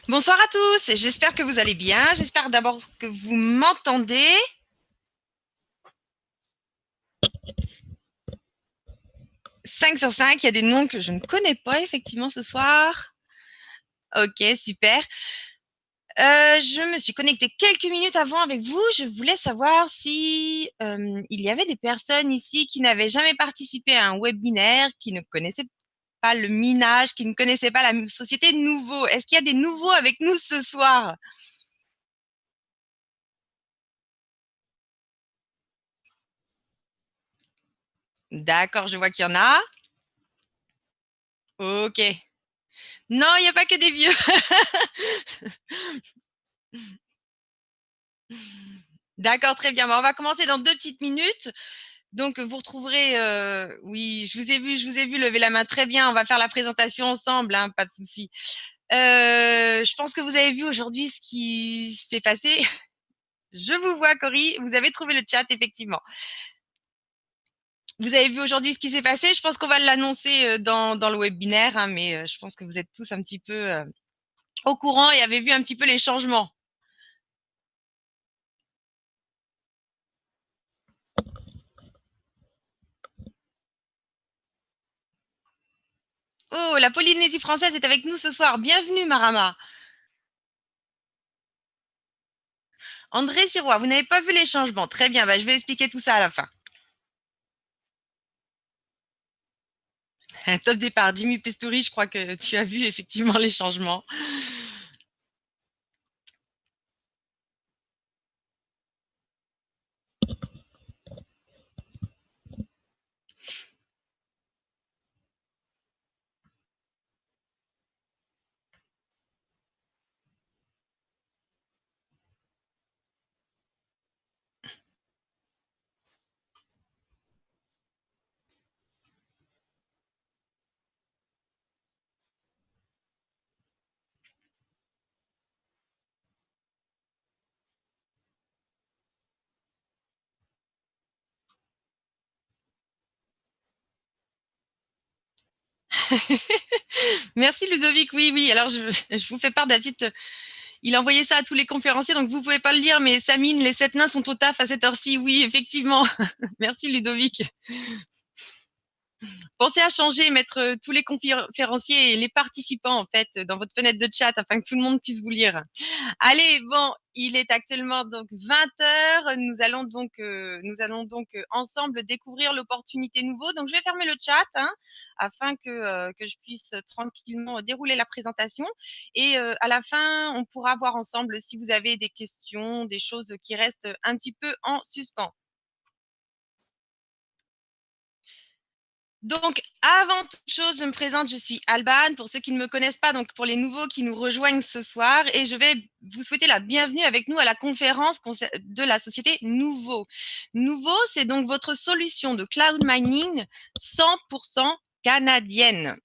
Bonsoir à tous, j'espère que vous allez bien. J'espère d'abord que vous m'entendez. 5 sur 5, il y a des noms que je ne connais pas effectivement ce soir. Ok, super. Je me suis connectée quelques minutes avant avec vous. Je voulais savoir si il y avait des personnes ici qui n'avaient jamais participé à un webinaire, qui ne connaissaient pas le minage, qui ne connaissaient pas la société nouveau. Est-ce qu'il y a des nouveaux avec nous ce soir? D'accord, je vois qu'il y en a. Ok. Non, il n'y a pas que des vieux. D'accord, très bien. Bon, on va commencer dans 2 petites minutes. Donc, vous retrouverez, oui, je vous ai vu lever la main. Très bien, on va faire la présentation ensemble, hein, pas de souci. Je pense que vous avez vu aujourd'hui ce qui s'est passé. Je vous vois, Cory. Vous avez trouvé le chat, effectivement. Vous avez vu aujourd'hui ce qui s'est passé. Je pense qu'on va l'annoncer dans le webinaire, hein, mais je pense que vous êtes tous un petit peu au courant et avez vu un petit peu les changements. Oh, la Polynésie française est avec nous ce soir. Bienvenue, Marama. André Sirois, vous n'avez pas vu les changements. Très bien, bah, je vais expliquer tout ça à la fin. Un top départ. Jimmy Pestouri, je crois que tu as vu effectivement les changements. Merci Ludovic. Oui, oui. Alors, je vous fais part d'un titre. Il a envoyé ça à tous les conférenciers, donc vous pouvez pas le lire, mais Samine, les 7 nains sont au taf à cette heure-ci. Oui, effectivement. Merci Ludovic. Pensez à changer et mettre tous les conférenciers et les participants, en fait, dans votre fenêtre de chat afin que tout le monde puisse vous lire. Allez, bon, il est actuellement donc 20 heures. Nous allons donc ensemble découvrir l'opportunité nouveau. Donc, je vais fermer le chat, hein, afin que je puisse tranquillement dérouler la présentation. Et à la fin, on pourra voir ensemble si vous avez des questions, des choses qui restent un petit peu en suspens. Donc, avant toute chose, je me présente, je suis Alban. Pour ceux qui ne me connaissent pas, donc pour les nouveaux qui nous rejoignent ce soir, et je vais vous souhaiter la bienvenue avec nous à la conférence de la société Nouveau. Nouveau, c'est donc votre solution de cloud mining 100% canadienne.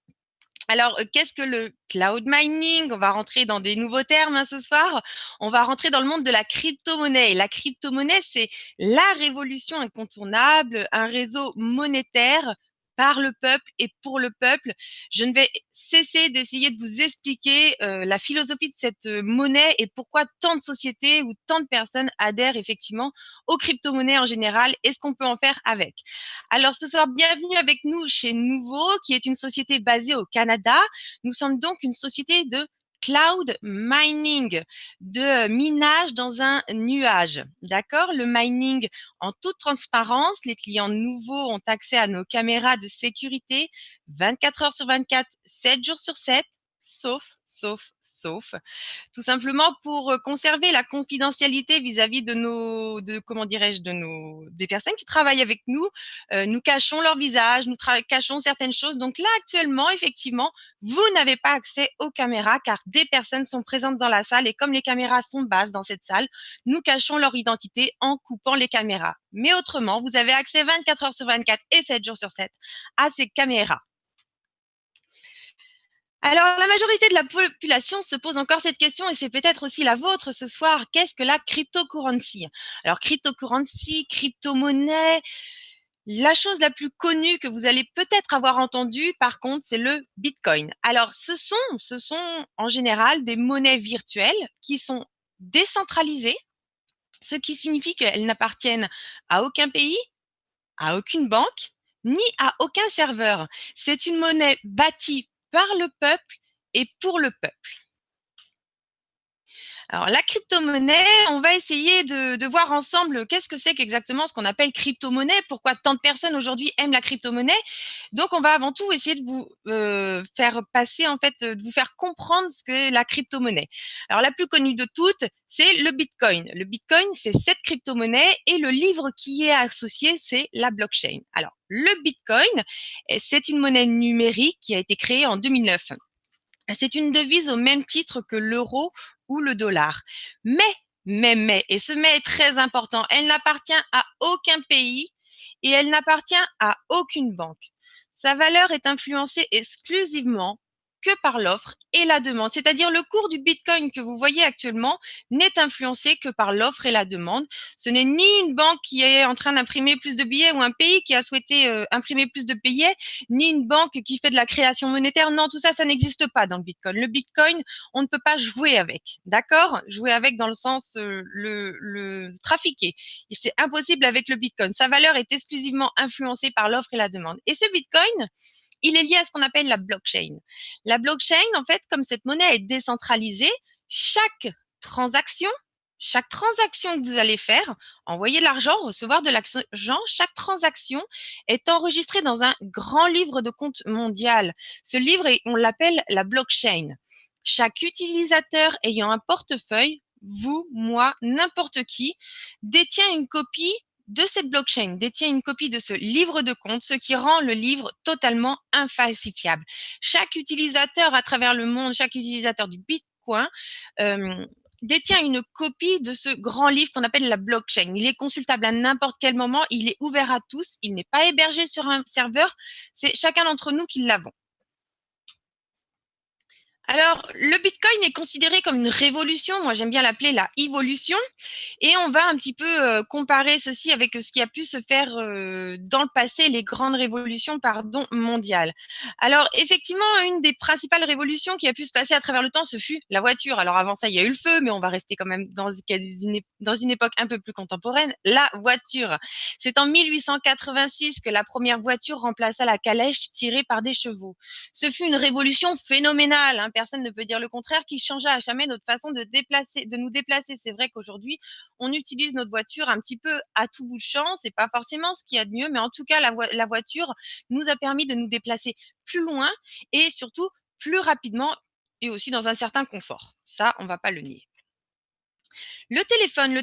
Alors, qu'est-ce que le cloud mining? On va rentrer dans des nouveaux termes, hein, ce soir. On va rentrer dans le monde de la crypto-monnaie. Et la crypto-monnaie, c'est la révolution incontournable, un réseau monétaire par le peuple et pour le peuple. Je ne vais cesser d'essayer de vous expliquer la philosophie de cette monnaie et pourquoi tant de sociétés ou tant de personnes adhèrent effectivement aux crypto-monnaies en général et ce qu'on peut en faire avec. Alors ce soir, bienvenue avec nous chez Nouveau, qui est une société basée au Canada. Nous sommes donc une société de cloud mining, de minage dans un nuage. D'accord? Le mining en toute transparence. Les clients nouveaux ont accès à nos caméras de sécurité 24 heures sur 24, 7 jours sur 7, sauf tout simplement pour conserver la confidentialité vis-à-vis de comment dirais-je, des personnes qui travaillent avec nous. Nous cachons leur visage, nous cachons certaines choses. Donc là, actuellement, effectivement, vous n'avez pas accès aux caméras car des personnes sont présentes dans la salle et comme les caméras sont basses dans cette salle, nous cachons leur identité en coupant les caméras. Mais autrement, vous avez accès 24 heures sur 24 et 7 jours sur 7 à ces caméras. Alors, la majorité de la population se pose encore cette question et c'est peut-être aussi la vôtre ce soir. Qu'est-ce que la cryptocurrency? Alors, cryptocurrency, crypto-monnaie, La chose la plus connue que vous allez peut-être avoir entendue, par contre, c'est le Bitcoin. Alors, ce sont en général des monnaies virtuelles qui sont décentralisées, ce qui signifie qu'elles n'appartiennent à aucun pays, à aucune banque, ni à aucun serveur. C'est une monnaie bâtie par le peuple et pour le peuple. Alors, la crypto-monnaie, on va essayer de voir ensemble qu'est-ce que c'est qu'exactement ce qu'on appelle crypto-monnaie, pourquoi tant de personnes aujourd'hui aiment la crypto-monnaie. Donc, on va avant tout essayer de vous faire passer, en fait, de vous faire comprendre ce que la crypto-monnaie. Alors, la plus connue de toutes, c'est le Bitcoin. Le Bitcoin, c'est cette crypto-monnaie et le livre qui y est associé, c'est la blockchain. Alors, le Bitcoin, c'est une monnaie numérique qui a été créée en 2009. C'est une devise au même titre que l'euro ou le dollar. Et ce mais est très important, elle n'appartient à aucun pays et elle n'appartient à aucune banque. Sa valeur est influencée exclusivement que par l'offre et la demande. C'est-à-dire le cours du Bitcoin que vous voyez actuellement n'est influencé que par l'offre et la demande. Ce n'est ni une banque qui est en train d'imprimer plus de billets ou un pays qui a souhaité imprimer plus de billets, ni une banque qui fait de la création monétaire. Non, tout ça, ça n'existe pas dans le Bitcoin. Le Bitcoin, on ne peut pas jouer avec, d'accord? Jouer avec dans le sens le trafiquer. Et c'est impossible avec le Bitcoin. Sa valeur est exclusivement influencée par l'offre et la demande. Et ce Bitcoin, il est lié à ce qu'on appelle la blockchain. La blockchain, en fait, comme cette monnaie est décentralisée, chaque transaction, chaque transaction que vous allez faire, envoyer de l'argent, recevoir de l'argent, chaque transaction est enregistrée dans un grand livre de compte mondial. Ce livre, on l'appelle la blockchain. Chaque utilisateur ayant un portefeuille, vous, moi, n'importe qui, détient une copie de cette blockchain, détient une copie de ce livre de compte, ce qui rend le livre totalement infalsifiable. Chaque utilisateur à travers le monde, chaque utilisateur du Bitcoin, détient une copie de ce grand livre qu'on appelle la blockchain. Il est consultable à n'importe quel moment, il est ouvert à tous, il n'est pas hébergé sur un serveur, c'est chacun d'entre nous qui l'avons. Alors, le Bitcoin est considéré comme une révolution. Moi, j'aime bien l'appeler la évolution. Et on va un petit peu comparer ceci avec ce qui a pu se faire dans le passé, les grandes révolutions, pardon, mondiales. Alors, effectivement, une des principales révolutions qui a pu se passer à travers le temps, ce fut la voiture. Alors, avant ça, il y a eu le feu, mais on va rester quand même dans une époque un peu plus contemporaine. La voiture. C'est en 1886 que la première voiture remplaça la calèche tirée par des chevaux. Ce fut une révolution phénoménale, hein, personne ne peut dire le contraire, qui changea à jamais notre façon de nous déplacer. C'est vrai qu'aujourd'hui, on utilise notre voiture un petit peu à tout bout de champ. C'est pas forcément ce qu'il y a de mieux, mais en tout cas, la voiture nous a permis de nous déplacer plus loin et surtout plus rapidement et aussi dans un certain confort. Ça, on va pas le nier. Le téléphone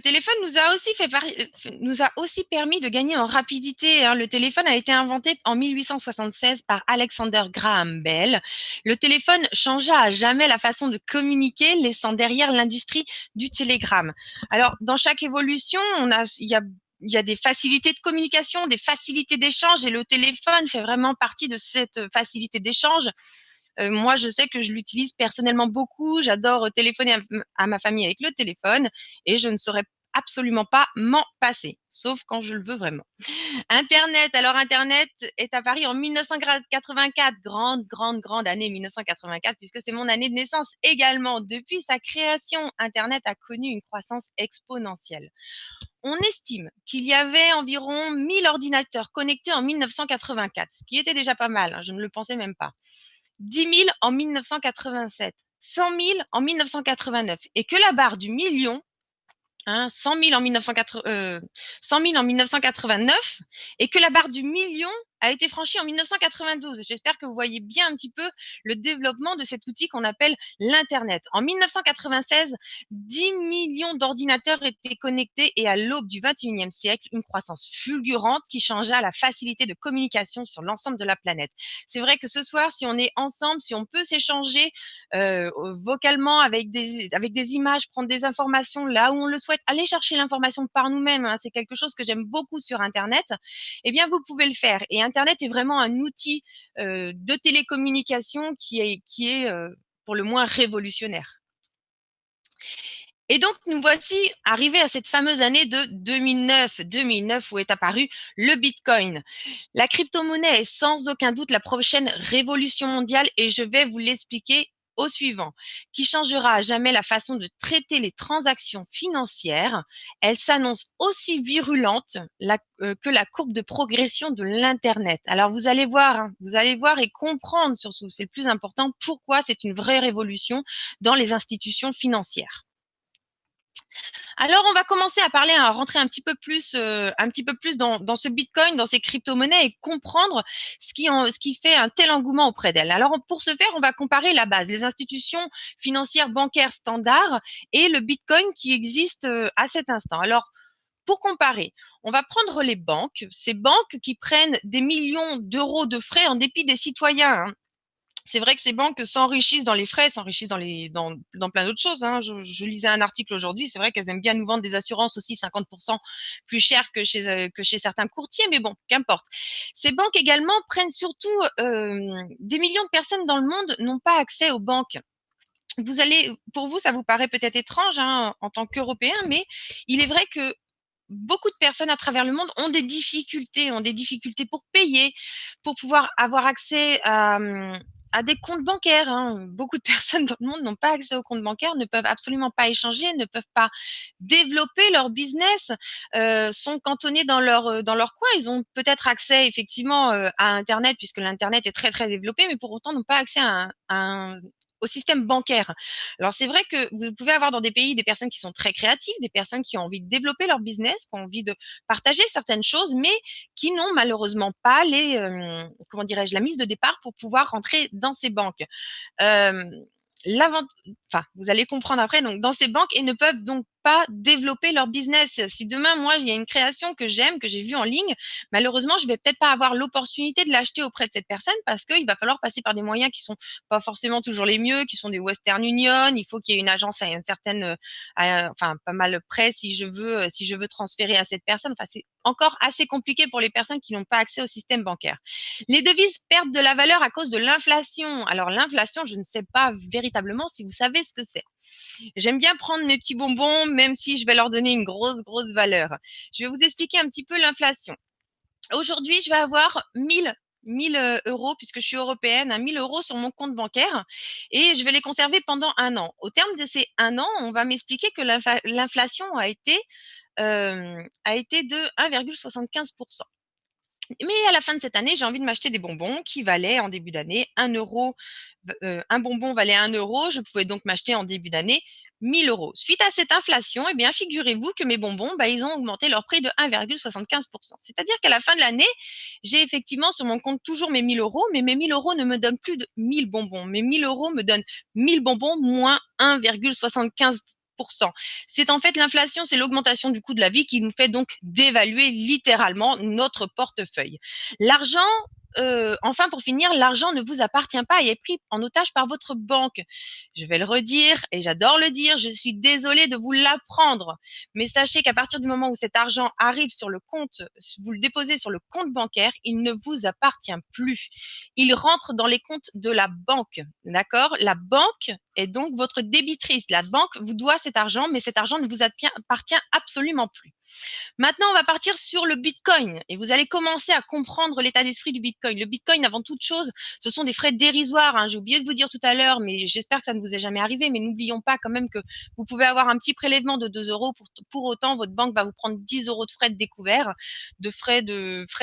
nous a aussi permis de gagner en rapidité, hein. Le téléphone a été inventé en 1876 par Alexander Graham Bell. Le téléphone changea à jamais la façon de communiquer, laissant derrière l'industrie du télégramme. Alors, dans chaque évolution, il y a des facilités de communication, des facilités d'échange, et le téléphone fait vraiment partie de cette facilité d'échange. Moi, je sais que je l'utilise personnellement beaucoup. J'adore téléphoner à ma famille avec le téléphone et je ne saurais absolument pas m'en passer, sauf quand je le veux vraiment. Internet, alors Internet est apparu en 1984, grande année 1984, puisque c'est mon année de naissance également. Depuis sa création, Internet a connu une croissance exponentielle. On estime qu'il y avait environ 1000 ordinateurs connectés en 1984, ce qui était déjà pas mal, hein, je ne le pensais même pas. 10 000 en 1987, 100 000 en 1989, et que la barre du million, hein, 100 000 en 100 000 en 1989, et que la barre du million a été franchie en 1992. J'espère que vous voyez bien un petit peu le développement de cet outil qu'on appelle l'Internet. En 1996, 10 millions d'ordinateurs étaient connectés et à l'aube du 21e siècle, une croissance fulgurante qui changea la facilité de communication sur l'ensemble de la planète. C'est vrai que ce soir, si on est ensemble, si on peut s'échanger vocalement avec des images, prendre des informations là où on le souhaite, aller chercher l'information par nous-mêmes, hein, c'est quelque chose que j'aime beaucoup sur Internet, eh bien, vous pouvez le faire. Et Internet est vraiment un outil de télécommunication qui est pour le moins révolutionnaire. Et donc, nous voici arrivés à cette fameuse année de 2009 où est apparu le Bitcoin. La crypto-monnaie est sans aucun doute la prochaine révolution mondiale et je vais vous l'expliquer au suivant, qui changera à jamais la façon de traiter les transactions financières. Elle s'annonce aussi virulente que la courbe de progression de l'Internet. Alors vous allez voir, hein, vous allez voir et comprendre surtout, c'est le plus important, pourquoi c'est une vraie révolution dans les institutions financières. Alors, on va commencer à parler, à rentrer un petit peu plus dans ce Bitcoin, dans ces crypto-monnaies et comprendre ce qui fait un tel engouement auprès d'elles. Alors, pour ce faire, on va comparer la base, les institutions financières bancaires standards et le Bitcoin qui existe à cet instant. Alors, pour comparer, on va prendre les banques, ces banques qui prennent des millions d'euros de frais en dépit des citoyens, hein. C'est vrai que ces banques s'enrichissent dans les frais, s'enrichissent dans plein d'autres choses, hein. Je lisais un article aujourd'hui, c'est vrai qu'elles aiment bien nous vendre des assurances aussi 50% plus chères que chez certains courtiers, mais bon, qu'importe. Ces banques également prennent surtout des millions de personnes dans le monde n'ont pas accès aux banques. Pour vous, ça vous paraît peut-être étrange, hein, en tant qu'Européen, mais il est vrai que beaucoup de personnes à travers le monde ont des difficultés pour payer, pour pouvoir avoir accès à des comptes bancaires, hein. Beaucoup de personnes dans le monde n'ont pas accès aux comptes bancaires, ne peuvent absolument pas échanger, ne peuvent pas développer leur business, sont cantonnés dans leur coin. Ils ont peut-être accès effectivement à Internet puisque l'Internet est très très développé, mais pour autant n'ont pas accès au système bancaire. Alors c'est vrai que vous pouvez avoir dans des pays des personnes qui sont très créatives, des personnes qui ont envie de développer leur business, qui ont envie de partager certaines choses, mais qui n'ont malheureusement pas comment dirais-je, la mise de départ pour pouvoir rentrer dans ces banques. Euh, l'avant, enfin, vous allez comprendre après, donc dans ces banques et ne peuvent donc pas développer leur business. Si demain, moi, il y a une création que j'aime, que j'ai vue en ligne, malheureusement, je vais peut-être pas avoir l'opportunité de l'acheter auprès de cette personne parce qu'il va falloir passer par des moyens qui sont pas forcément toujours les mieux, qui sont des Western Union. Il faut qu'il y ait une agence à une certaine, enfin, pas mal près si je veux transférer à cette personne. Enfin, c'est encore assez compliqué pour les personnes qui n'ont pas accès au système bancaire. Les devises perdent de la valeur à cause de l'inflation. Alors l'inflation, je ne sais pas véritablement si vous savez ce que c'est. J'aime bien prendre mes petits bonbons, même si je vais leur donner une grosse valeur. Je vais vous expliquer un petit peu l'inflation. Aujourd'hui, je vais avoir 1000 euros, puisque je suis européenne, à 1000 euros sur mon compte bancaire et je vais les conserver pendant un an. Au terme de ces un an, on va m'expliquer que l'inflation a été de 1,75%. Mais à la fin de cette année, j'ai envie de m'acheter des bonbons qui valaient en début d'année 1 euro. Un bonbon valait 1 euro. Je pouvais donc m'acheter en début d'année 1000 euros. Suite à cette inflation, eh bien, figurez-vous que mes bonbons, bah, ils ont augmenté leur prix de 1,75%. C'est-à-dire qu'à la fin de l'année, j'ai effectivement sur mon compte toujours mes 1000 euros, mais mes 1000 euros ne me donnent plus de 1000 bonbons. Mes 1000 euros me donnent 1000 bonbons moins 1,75%. C'est en fait l'inflation, c'est l'augmentation du coût de la vie qui nous fait donc dévaluer littéralement notre portefeuille. L'argent, enfin pour finir, l'argent ne vous appartient pas et est pris en otage par votre banque. Je vais le redire et j'adore le dire, je suis désolée de vous l'apprendre, mais sachez qu'à partir du moment où cet argent arrive sur le compte, vous le déposez sur le compte bancaire, il ne vous appartient plus. Il rentre dans les comptes de la banque, d'accord? La banque est donc votre débitrice. La banque vous doit cet argent, mais cet argent ne vous appartient absolument plus. Maintenant, on va partir sur le Bitcoin et vous allez commencer à comprendre l'état d'esprit du Bitcoin. Le Bitcoin, avant toute chose, ce sont des frais dérisoires, hein. J'ai oublié de vous dire tout à l'heure, mais j'espère que ça ne vous est jamais arrivé. Mais n'oublions pas quand même que vous pouvez avoir un petit prélèvement de 2 euros. Pour autant, votre banque va vous prendre 10 euros de frais de découvert, de frais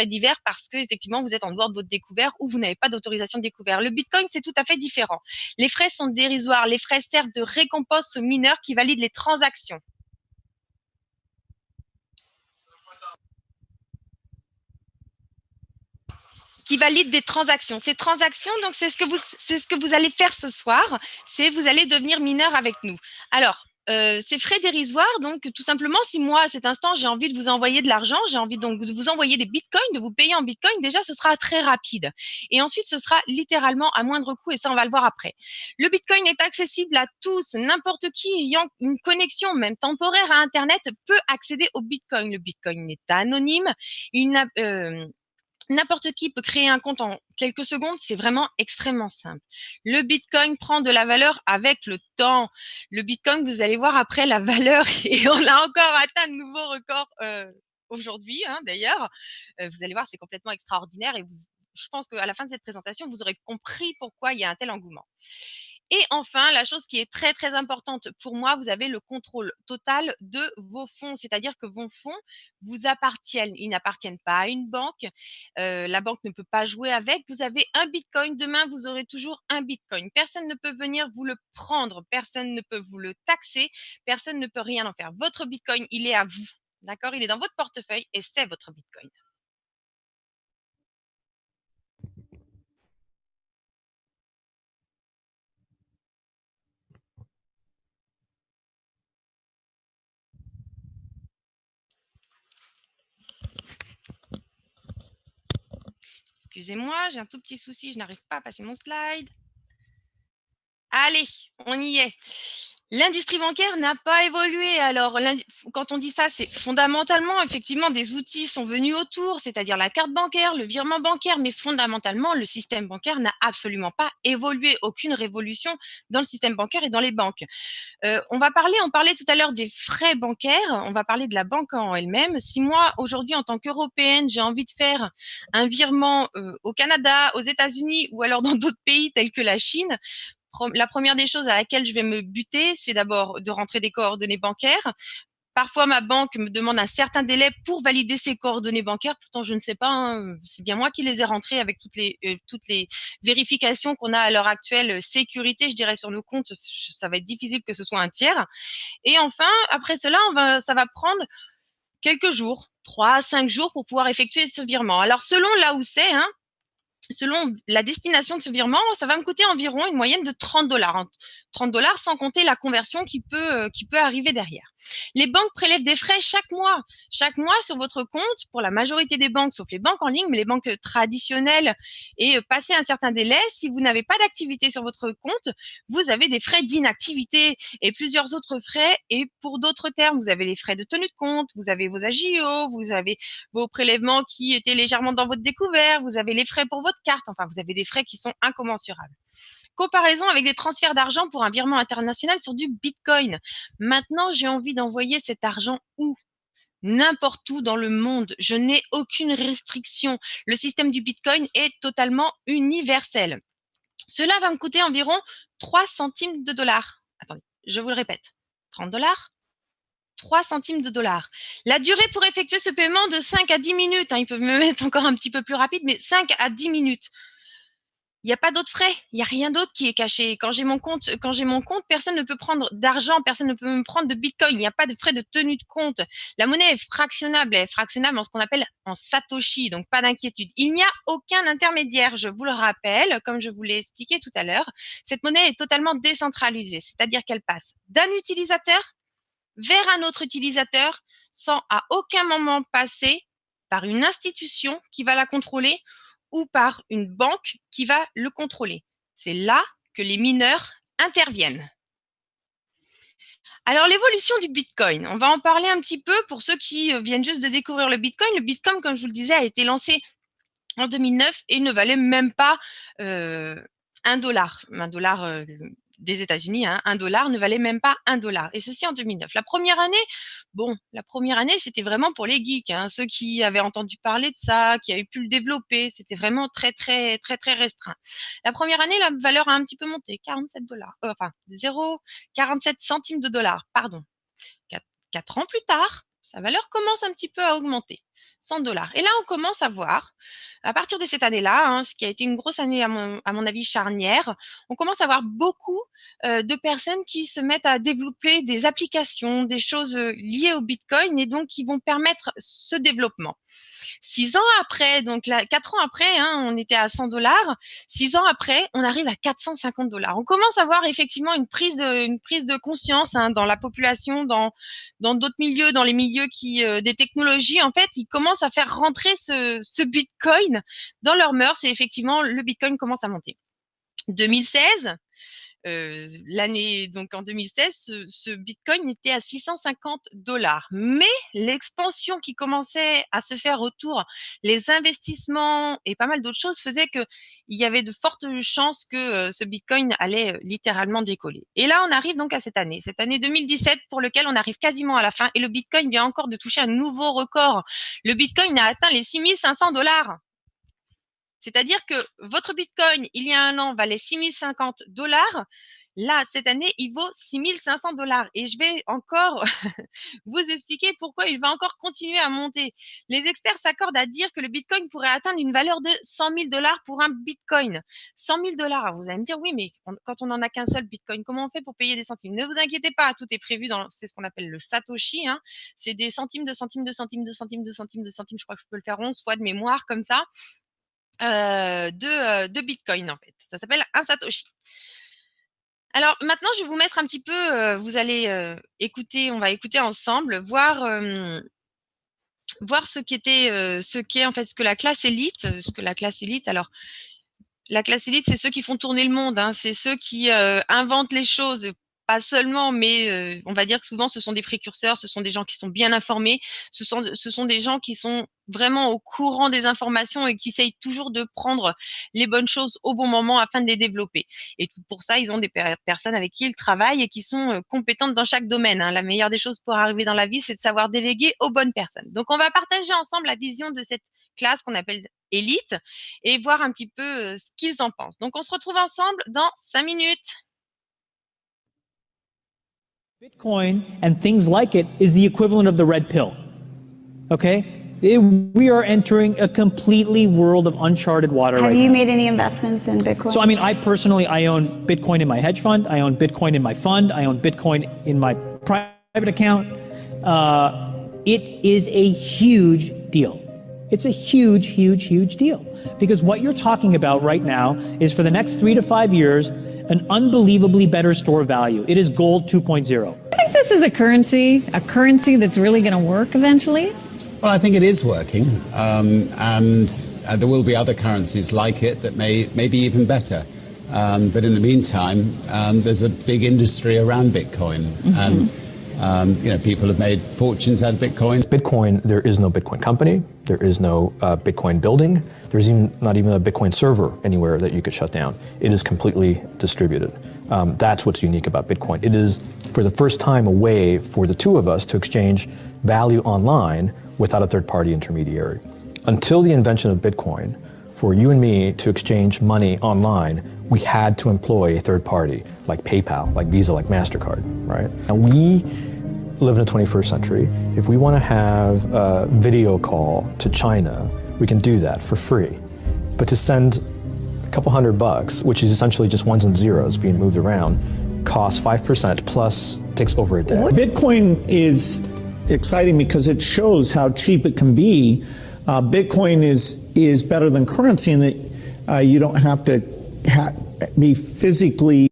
divers parce que effectivement, vous êtes en dehors de votre découvert ou vous n'avez pas d'autorisation de découvert. Le Bitcoin, c'est tout à fait différent. Les frais sont dérisoires. Les frais servent de récompense aux mineurs qui valident les transactions. Qui valide des transactions. Ces transactions, donc c'est ce que vous allez faire ce soir, c'est vous allez devenir mineur avec nous. Alors, ces frais dérisoires, donc tout simplement, si moi à cet instant j'ai envie de vous envoyer de l'argent, j'ai envie donc de vous envoyer des bitcoins, de vous payer en bitcoin, déjà ce sera très rapide. Et ensuite ce sera littéralement à moindre coût et ça on va le voir après. Le bitcoin est accessible à tous, n'importe qui ayant une connexion même temporaire à Internet peut accéder au bitcoin. Le bitcoin est anonyme, il n'a N'importe qui peut créer un compte en quelques secondes, c'est vraiment extrêmement simple. Le Bitcoin prend de la valeur avec le temps. Le Bitcoin, vous allez voir après la valeur, et on a encore atteint de nouveaux records aujourd'hui, hein, d'ailleurs. Vous allez voir, c'est complètement extraordinaire et je pense qu'à la fin de cette présentation, vous aurez compris pourquoi il y a un tel engouement. Et enfin, la chose qui est très, très importante pour moi, vous avez le contrôle total de vos fonds. C'est-à-dire que vos fonds vous appartiennent. Ils n'appartiennent pas à une banque. La banque ne peut pas jouer avec. Vous avez un bitcoin. Demain, vous aurez toujours un bitcoin. Personne ne peut venir vous le prendre. Personne ne peut vous le taxer. Personne ne peut rien en faire. Votre bitcoin, il est à vous. D'accord? Il est dans votre portefeuille et c'est votre bitcoin. Excusez-moi, j'ai un tout petit souci. Je n'arrive pas à passer mon slide. Allez, on y est. L'industrie bancaire n'a pas évolué. Alors, quand on dit ça, c'est fondamentalement, effectivement, des outils sont venus autour, c'est-à-dire la carte bancaire, le virement bancaire, mais fondamentalement, le système bancaire n'a absolument pas évolué. Aucune révolution dans le système bancaire et dans les banques. On parlait tout à l'heure des frais bancaires, on va parler de la banque en elle-même. Si moi, aujourd'hui, en tant qu'Européenne, j'ai envie de faire un virement au Canada, aux États-Unis ou alors dans d'autres pays tels que la Chine, la première des choses à laquelle je vais me buter, c'est d'abord de rentrer des coordonnées bancaires. Parfois, ma banque me demande un certain délai pour valider ses coordonnées bancaires. Pourtant, je ne sais pas, hein, c'est bien moi qui les ai rentrées avec toutes les vérifications qu'on a à l'heure actuelle, sécurité, je dirais, sur nos comptes. Ça va être difficile que ce soit un tiers. Et enfin, après cela, ça va prendre quelques jours, 3 à 5 jours pour pouvoir effectuer ce virement. Alors, selon là où c'est, hein, selon la destination de ce virement, ça va me coûter environ une moyenne de 30 $. 30 $ sans compter la conversion qui peut arriver derrière. Les banques prélèvent des frais chaque mois sur votre compte pour la majorité des banques, sauf les banques en ligne, mais les banques traditionnelles. Et passé un certain délai, si vous n'avez pas d'activité sur votre compte, vous avez des frais d'inactivité et plusieurs autres frais. Et pour d'autres termes, vous avez les frais de tenue de compte, vous avez vos AGIO, vous avez vos prélèvements qui étaient légèrement dans votre découvert, vous avez les frais pour votre carte, enfin, vous avez des frais qui sont incommensurables. Comparaison avec des transferts d'argent pour un virement international sur du Bitcoin. Maintenant, j'ai envie d'envoyer cet argent où? N'importe où dans le monde. Je n'ai aucune restriction. Le système du Bitcoin est totalement universel. Cela va me coûter environ 3 centimes de dollars. Attendez, je vous le répète. 30 $, 3 centimes de dollars. La durée pour effectuer ce paiement de 5 à 10 minutes. Hein, ils peuvent me mettre encore un petit peu plus rapide, mais 5 à 10 minutes. Il n'y a pas d'autres frais. Il n'y a rien d'autre qui est caché. Quand j'ai mon compte, personne ne peut prendre d'argent, personne ne peut me prendre de Bitcoin. Il n'y a pas de frais de tenue de compte. La monnaie est fractionnable. Elle est fractionnable en ce qu'on appelle en Satoshi. Donc, pas d'inquiétude. Il n'y a aucun intermédiaire. Je vous le rappelle, comme je vous l'ai expliqué tout à l'heure. Cette monnaie est totalement décentralisée. C'est-à-dire qu'elle passe d'un utilisateur vers un autre utilisateur sans à aucun moment passer par une institution qui va la contrôler ou par une banque qui va le contrôler. C'est là que les mineurs interviennent. Alors, l'évolution du Bitcoin, on va en parler un petit peu pour ceux qui viennent juste de découvrir le Bitcoin. Le Bitcoin, comme je vous le disais, a été lancé en 2009 et ne valait même pas $1. $1 des États-Unis, hein, $1 ne valait même pas $1. Et ceci en 2009. La première année, c'était vraiment pour les geeks, hein, ceux qui avaient entendu parler de ça, qui avaient pu le développer. C'était vraiment très, très, très, très restreint. La première année, la valeur a un petit peu monté, 47 $, enfin 0,47 centimes de dollars, pardon. 4 ans plus tard, sa valeur commence un petit peu à augmenter. 100 $. Et là, on commence à voir, à partir de cette année-là, hein, ce qui a été une grosse année à mon avis charnière, on commence à voir beaucoup de personnes qui se mettent à développer des applications, des choses liées au Bitcoin et donc qui vont permettre ce développement. 6 ans après, donc là, 4 ans après, hein, on était à 100 $. 6 ans après, on arrive à 450 $. On commence à voir effectivement une prise de conscience, hein, dans la population, dans d'autres milieux, dans les milieux des technologies. En fait, ils commencent à faire rentrer ce Bitcoin dans leurs mœurs et effectivement, le Bitcoin commence à monter. 2016, l'année, donc en 2016, ce Bitcoin était à 650 $. Mais l'expansion qui commençait à se faire autour, les investissements et pas mal d'autres choses faisaient qu'il y avait de fortes chances que ce Bitcoin allait littéralement décoller. Et là, on arrive donc à cette année 2017 pour lequel on arrive quasiment à la fin et le Bitcoin vient encore de toucher un nouveau record. Le Bitcoin a atteint les 6500 $. C'est-à-dire que votre Bitcoin, il y a un an, valait 6050 $. Là, cette année, il vaut 6500 $. Et je vais encore vous expliquer pourquoi il va encore continuer à monter. Les experts s'accordent à dire que le Bitcoin pourrait atteindre une valeur de 100 000 $ pour un Bitcoin. 100 000 $. Vous allez me dire, oui, mais quand on n'en a qu'un seul Bitcoin, comment on fait pour payer des centimes? Ne vous inquiétez pas, tout est prévu c'est ce qu'on appelle le Satoshi. Hein. C'est des centimes de centimes de centimes de centimes de centimes de centimes. Je crois que je peux le faire 11 fois de mémoire comme ça. De Bitcoin en fait. Ça s'appelle un Satoshi. Alors maintenant, je vais vous mettre un petit peu, vous allez écouter, on va écouter ensemble, voir ce qu'est en fait ce que la classe élite, Alors, la classe élite, c'est ceux qui font tourner le monde, hein, c'est ceux qui inventent les choses. Pas seulement, mais on va dire que souvent ce sont des précurseurs, ce sont des gens qui sont bien informés, ce sont des gens qui sont vraiment au courant des informations et qui essayent toujours de prendre les bonnes choses au bon moment afin de les développer. Et tout pour ça, ils ont des personnes avec qui ils travaillent et qui sont compétentes dans chaque domaine. Hein. La meilleure des choses pour arriver dans la vie, c'est de savoir déléguer aux bonnes personnes. Donc, on va partager ensemble la vision de cette classe qu'on appelle élite et voir un petit peu ce qu'ils en pensent. Donc, on se retrouve ensemble dans 5 minutes. Bitcoin and things like it is the equivalent of the red pill. Okay? We are entering a completely world of uncharted water right now. Have you made any investments in Bitcoin? So, I mean, I personally own Bitcoin in my hedge fund. I own Bitcoin in my fund. I own Bitcoin in my private account. It is a huge deal. It's a huge, huge, huge deal. Because what you're talking about right now is for the next 3 to 5 years, an unbelievably better store value. It is gold 2.0. I think this is a currency that's really going to work eventually. Well, I think it is working, and there will be other currencies like it that may be even better. But in the meantime, there's a big industry around Bitcoin, and people have made fortunes out of Bitcoin. Bitcoin, there is no Bitcoin company. There is no Bitcoin building. There's not even a Bitcoin server anywhere that you could shut down. It is completely distributed. That's what's unique about Bitcoin. It is, for the first time, a way for the two of us to exchange value online without a third-party intermediary. Until the invention of Bitcoin, for you and me to exchange money online, we had to employ a third party, like PayPal, like Visa, like MasterCard, right? And we live in the 21st century. If we want to have a video call to China, we can do that for free. But to send a couple $100, which is essentially just ones and zeros being moved around, costs 5% plus takes over a day. Bitcoin is exciting because it shows how cheap it can be. Bitcoin is better than currency in that you don't have to be physically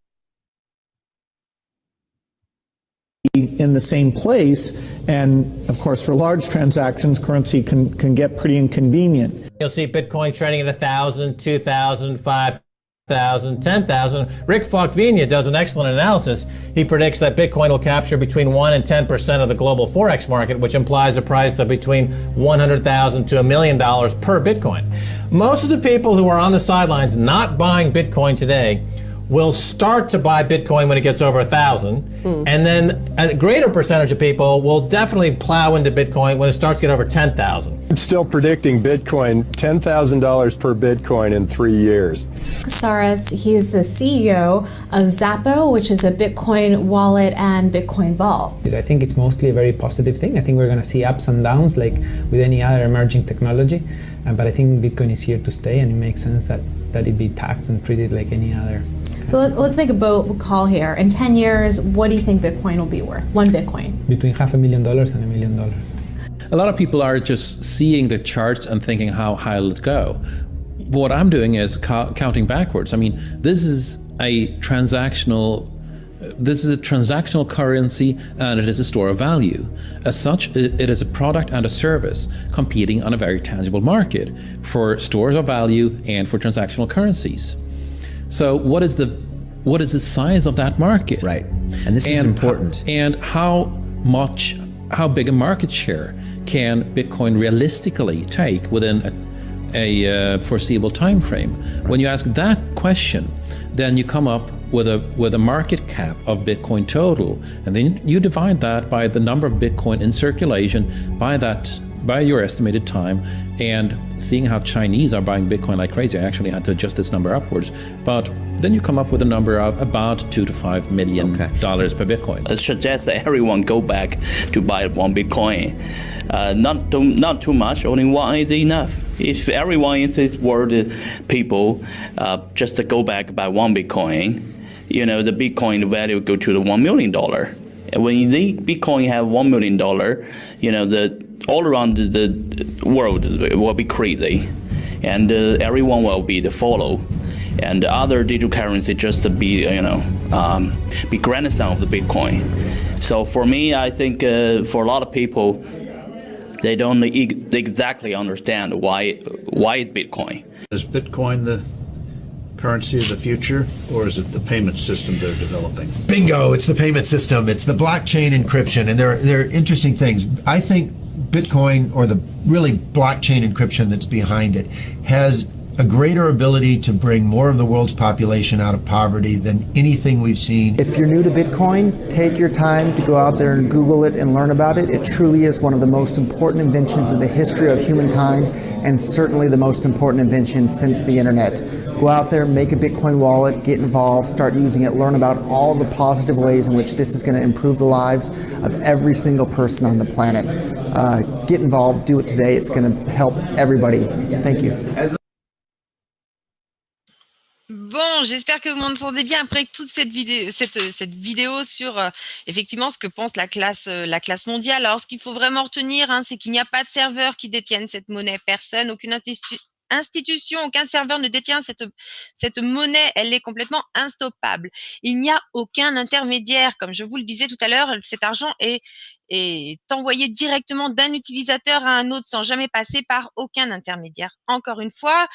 in the same place, and of course for large transactions currency can get pretty inconvenient. You'll see Bitcoin trading at 1,000, 2,000, 5,000, 10,000. Rick Falkvenia does an excellent analysis. He predicts that Bitcoin will capture between 1 and 10% of the global Forex market, which implies a price of between $100,000 to $1 million per Bitcoin. Most of the people who are on the sidelines not buying Bitcoin today will start to buy Bitcoin when it gets over 1,000, and then a greater percentage of people will definitely plow into Bitcoin when it starts to get over 10,000. It's still predicting Bitcoin $10,000 per Bitcoin in 3 years. Saras, he is the CEO of Zappo, which is a Bitcoin wallet and Bitcoin vault. I think it's mostly a very positive thing. I think we're going to see ups and downs like with any other emerging technology, but I think Bitcoin is here to stay, and it makes sense that it be taxed and treated like any other. So let's make a bold call here. In 10 years, what do you think Bitcoin will be worth? One Bitcoin? Between $500,000 and $1 million. A lot of people are just seeing the charts and thinking how high will it go. What I'm doing is counting backwards. I mean, this is a transactional currency, and it is a store of value. As such, it is a product and a service competing on a very tangible market for stores of value and for transactional currencies. So what is the what is the size of that market? Right. And this is important. And how big a market share can Bitcoin realistically take within a foreseeable time frame? Right. When you ask that question, then you come up with a market cap of Bitcoin total, and then you divide that by the number of Bitcoin in circulation by your estimated time, and seeing how Chinese are buying Bitcoin like crazy, I actually had to adjust this number upwards, but then you come up with a number of about $2 to $5 million per Bitcoin. I suggest that everyone go back to buy one Bitcoin. Not too much, only one is enough. If everyone in this world, people, just to go back buy one Bitcoin, the Bitcoin value go to the $1 million. And when the Bitcoin have $1 million, all around the world will be crazy, and everyone will be the follow, and other digital currency just to be grandson of the Bitcoin. So for me, I think for a lot of people, they don't exactly understand why it's Bitcoin. Is Bitcoin the currency of the future, or is it the payment system they're developing? Bingo! It's the payment system. It's the blockchain encryption, and they're interesting things. I think Bitcoin, or the really blockchain encryption that's behind it, has a greater ability to bring more of the world's population out of poverty than anything we've seen. If you're new to Bitcoin, take your time to go out there and Google it and learn about it. It truly is one of the most important inventions in the history of humankind, and certainly the most important invention since the internet. Go out there, make a Bitcoin wallet, get involved, start using it, learn about all the positive ways in which this is going to improve the lives of every single person on the planet. Get involved, do it today. It's going to help everybody. Thank you. Bon, j'espère que vous m'entendez bien après toute cette vidéo sur effectivement ce que pense la classe mondiale. Alors, ce qu'il faut vraiment retenir, c'est qu'il n'y a pas de serveur qui détienne cette monnaie. Personne, aucune institution, aucun serveur ne détient cette monnaie. Elle est complètement instoppable. Il n'y a aucun intermédiaire. Comme je vous le disais tout à l'heure, cet argent est envoyé directement d'un utilisateur à un autre sans jamais passer par aucun intermédiaire. Encore une fois,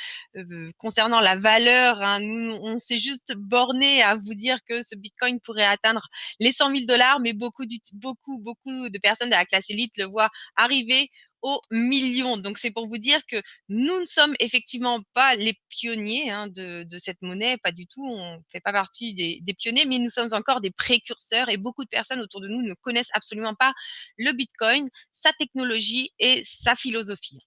concernant la valeur, nous, on s'est juste borné à vous dire que ce Bitcoin pourrait atteindre les $100 000, mais beaucoup de personnes de la classe élite le voient arriver aux millions. Donc, c'est pour vous dire que nous ne sommes effectivement pas les pionniers de cette monnaie, pas du tout. On ne fait pas partie des pionniers, mais nous sommes encore des précurseurs, et beaucoup de personnes autour de nous ne connaissent absolument pas le Bitcoin, sa technologie et sa philosophie.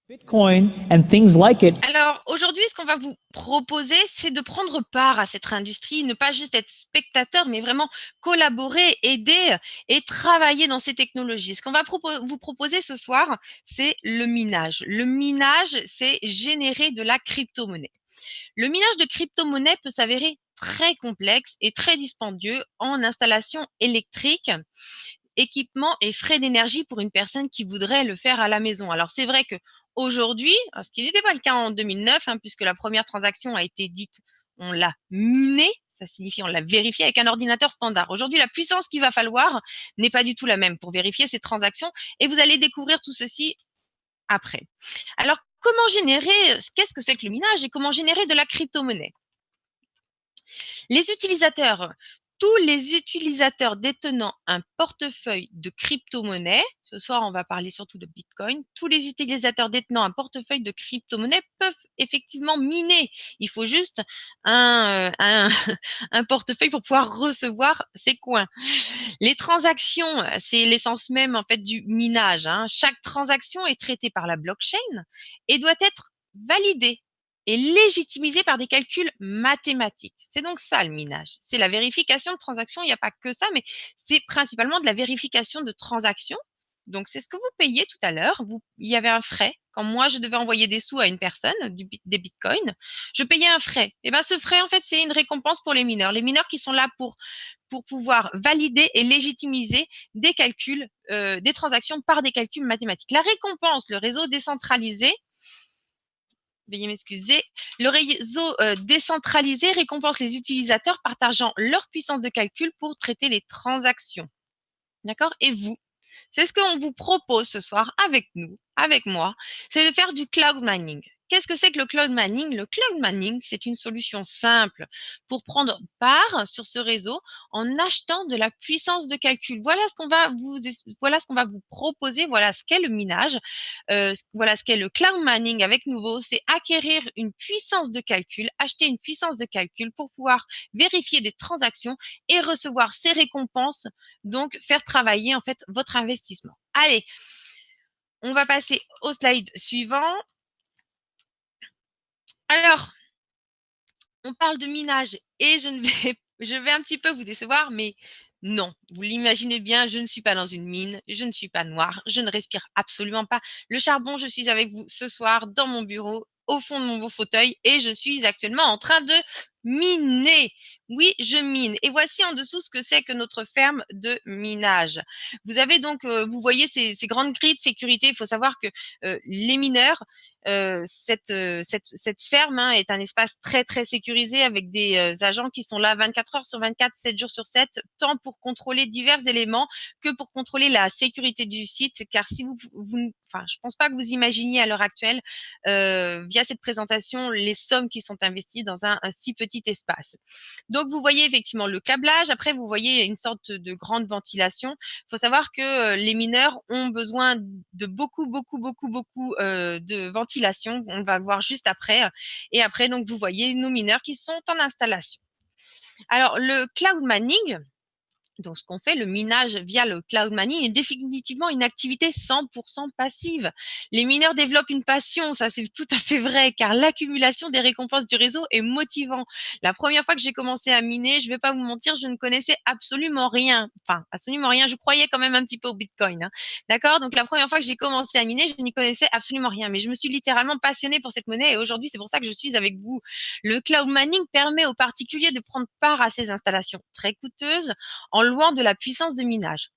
Bitcoin and things like it. Alors, aujourd'hui, ce qu'on va vous proposer, c'est de prendre part à cette industrie, ne pas juste être spectateur, mais vraiment collaborer, aider et travailler dans ces technologies. Ce qu'on va vous proposer ce soir, c'est le minage. Le minage, c'est générer de la crypto-monnaie. Le minage de crypto-monnaie peut s'avérer très complexe et très dispendieux en installation électrique, équipement et frais d'énergie pour une personne qui voudrait le faire à la maison. Alors, c'est vrai que aujourd'hui, ce qui n'était pas le cas en 2009, puisque la première transaction a été dite, on l'a minée, ça signifie on l'a vérifiée avec un ordinateur standard. Aujourd'hui, la puissance qu'il va falloir n'est pas du tout la même pour vérifier ces transactions, et vous allez découvrir tout ceci après. Alors, qu'est-ce que c'est que le minage et comment générer de la crypto-monnaie? Tous les utilisateurs détenant un portefeuille de crypto-monnaie, ce soir on va parler surtout de Bitcoin, tous les utilisateurs détenant un portefeuille de crypto-monnaie peuvent effectivement miner. Il faut juste un portefeuille pour pouvoir recevoir ces coins. Les transactions, c'est l'essence même en fait du minage. Chaque transaction est traitée par la blockchain et doit être validée et légitimisé par des calculs mathématiques. C'est donc ça le minage. C'est la vérification de transactions. Il n'y a pas que ça, mais c'est principalement de la vérification de transactions. Donc, c'est ce que vous payez tout à l'heure. Il y avait un frais. Quand moi, je devais envoyer des sous à une personne, des bitcoins, je payais un frais. Et bien, ce frais, en fait, c'est une récompense pour les mineurs. Les mineurs qui sont là pour pouvoir valider et légitimiser des calculs, des transactions par des calculs mathématiques. La récompense, le réseau décentralisé, veuillez m'excuser. Le réseau décentralisé récompense les utilisateurs partageant leur puissance de calcul pour traiter les transactions. D'accord? Et vous? C'est ce qu'on vous propose ce soir avec nous, avec moi, c'est de faire du cloud mining. qu'est-ce que c'est que le cloud mining? Le cloud mining, c'est une solution simple pour prendre part sur ce réseau en achetant de la puissance de calcul. Voilà ce qu'on va vous proposer. Voilà ce qu'est le minage. Voilà ce qu'est le cloud mining avec Nouveau. C'est acquérir une puissance de calcul, acheter une puissance de calcul pour pouvoir vérifier des transactions et recevoir ces récompenses. Donc, faire travailler en fait votre investissement. Allez, on va passer au slide suivant. Alors, on parle de minage et je vais un petit peu vous décevoir, mais non, vous l'imaginez bien, je ne suis pas dans une mine, je ne suis pas noire, je ne respire absolument pas le charbon. Je suis avec vous ce soir dans mon bureau, au fond de mon beau fauteuil et je suis actuellement en train de miner. Oui, je mine. Et voici en dessous ce que c'est que notre ferme de minage. Vous avez donc, vous voyez ces grandes grilles de sécurité. Il faut savoir que les mineurs, cette ferme est un espace très très sécurisé avec des agents qui sont là 24 heures sur 24, 7 jours sur 7, tant pour contrôler divers éléments que pour contrôler la sécurité du site. Car si enfin, je pense pas que vous imaginiez à l'heure actuelle, via cette présentation, les sommes qui sont investies dans un si petit espace. Donc, vous voyez effectivement le câblage. Après, vous voyez une sorte de grande ventilation. Il faut savoir que les mineurs ont besoin de beaucoup de ventilation. On va le voir juste après. Et après, donc, vous voyez nos mineurs qui sont en installation. Alors, le cloud mining, donc, ce qu'on fait, le minage via le cloud mining est définitivement une activité 100% passive. Les mineurs développent une passion, ça c'est tout à fait vrai, car l'accumulation des récompenses du réseau est motivant. La première fois que j'ai commencé à miner, je vais pas vous mentir, je ne connaissais absolument rien. Enfin, absolument rien. Je croyais quand même un petit peu au Bitcoin. Hein. D'accord? Donc, la première fois que j'ai commencé à miner, je n'y connaissais absolument rien. Mais je me suis littéralement passionnée pour cette monnaie et aujourd'hui, c'est pour ça que je suis avec vous. Le cloud mining permet aux particuliers de prendre part à ces installations très coûteuses en louant de la puissance de minage.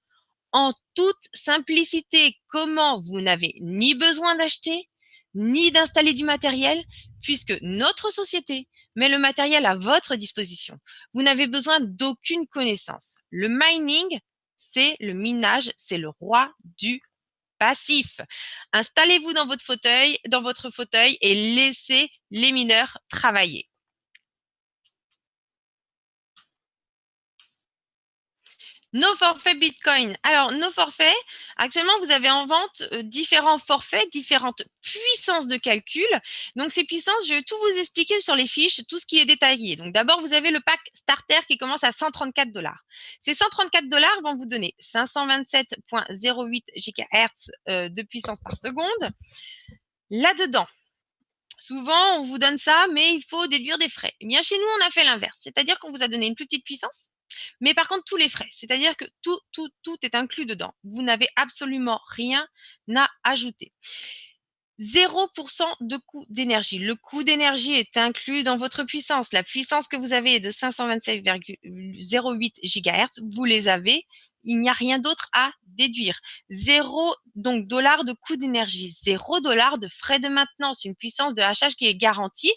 En toute simplicité, comment vous n'avez ni besoin d'acheter, ni d'installer du matériel, puisque notre société met le matériel à votre disposition. Vous n'avez besoin d'aucune connaissance. Le mining, c'est le minage, c'est le roi du passif. Installez-vous dans votre fauteuil et laissez les mineurs travailler. Nos forfaits Bitcoin. Alors, nos forfaits, actuellement, vous avez en vente différents forfaits, différentes puissances de calcul. Donc, ces puissances, je vais tout vous expliquer sur les fiches, tout ce qui est détaillé. Donc, d'abord, vous avez le pack starter qui commence à $134. Ces $134 vont vous donner 527,08 GHz de puissance par seconde. Là-dedans, souvent, on vous donne ça, mais il faut déduire des frais. Eh bien, chez nous, on a fait l'inverse. C'est-à-dire qu'on vous a donné une plus petite puissance, mais par contre, tous les frais. C'est-à-dire que tout est inclus dedans. Vous n'avez absolument rien à ajouter. 0% de coût d'énergie. Le coût d'énergie est inclus dans votre puissance. La puissance que vous avez est de 527,08 GHz. Vous les avez. Il n'y a rien d'autre à déduire. 0 donc dollars de coût d'énergie. 0 $ de frais de maintenance. Une puissance de hachage qui est garantie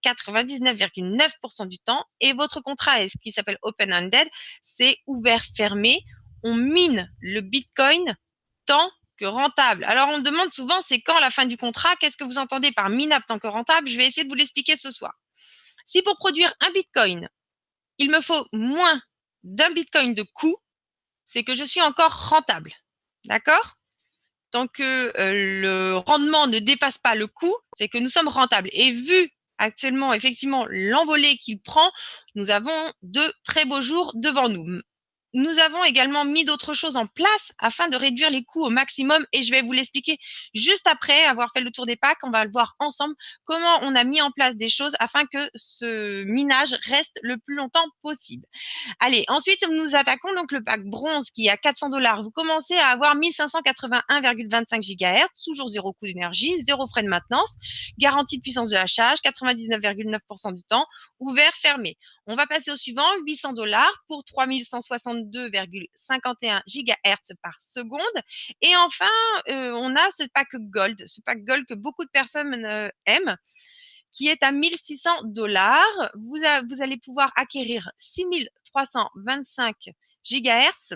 99,9% du temps. Et votre contrat est ce qui s'appelle open-ended. C'est ouvert-fermé. On mine le Bitcoin tant que rentable. Alors, on me demande souvent, c'est quand la fin du contrat? Qu'est-ce que vous entendez par minable tant que rentable? Je vais essayer de vous l'expliquer ce soir. Si pour produire un Bitcoin, il me faut moins d'un Bitcoin de coût, c'est que je suis encore rentable. D'accord? Tant que le rendement ne dépasse pas le coût, c'est que nous sommes rentables. Et vu actuellement, effectivement, l'envolée qu'il prend, nous avons de très beaux jours devant nous. Nous avons également mis d'autres choses en place afin de réduire les coûts au maximum et je vais vous l'expliquer juste après avoir fait le tour des packs. On va le voir ensemble comment on a mis en place des choses afin que ce minage reste le plus longtemps possible. Allez, ensuite, nous attaquons donc le pack bronze qui est à $400. Vous commencez à avoir 1581,25 GHz, toujours zéro coût d'énergie, zéro frais de maintenance, garantie de puissance de hachage, 99,9% du temps, ouvert, fermé. On va passer au suivant, $800 pour 3162,51 GHz par seconde. Et enfin, on a ce pack gold que beaucoup de personnes aiment, qui est à $1600. Vous allez pouvoir acquérir 6325 GHz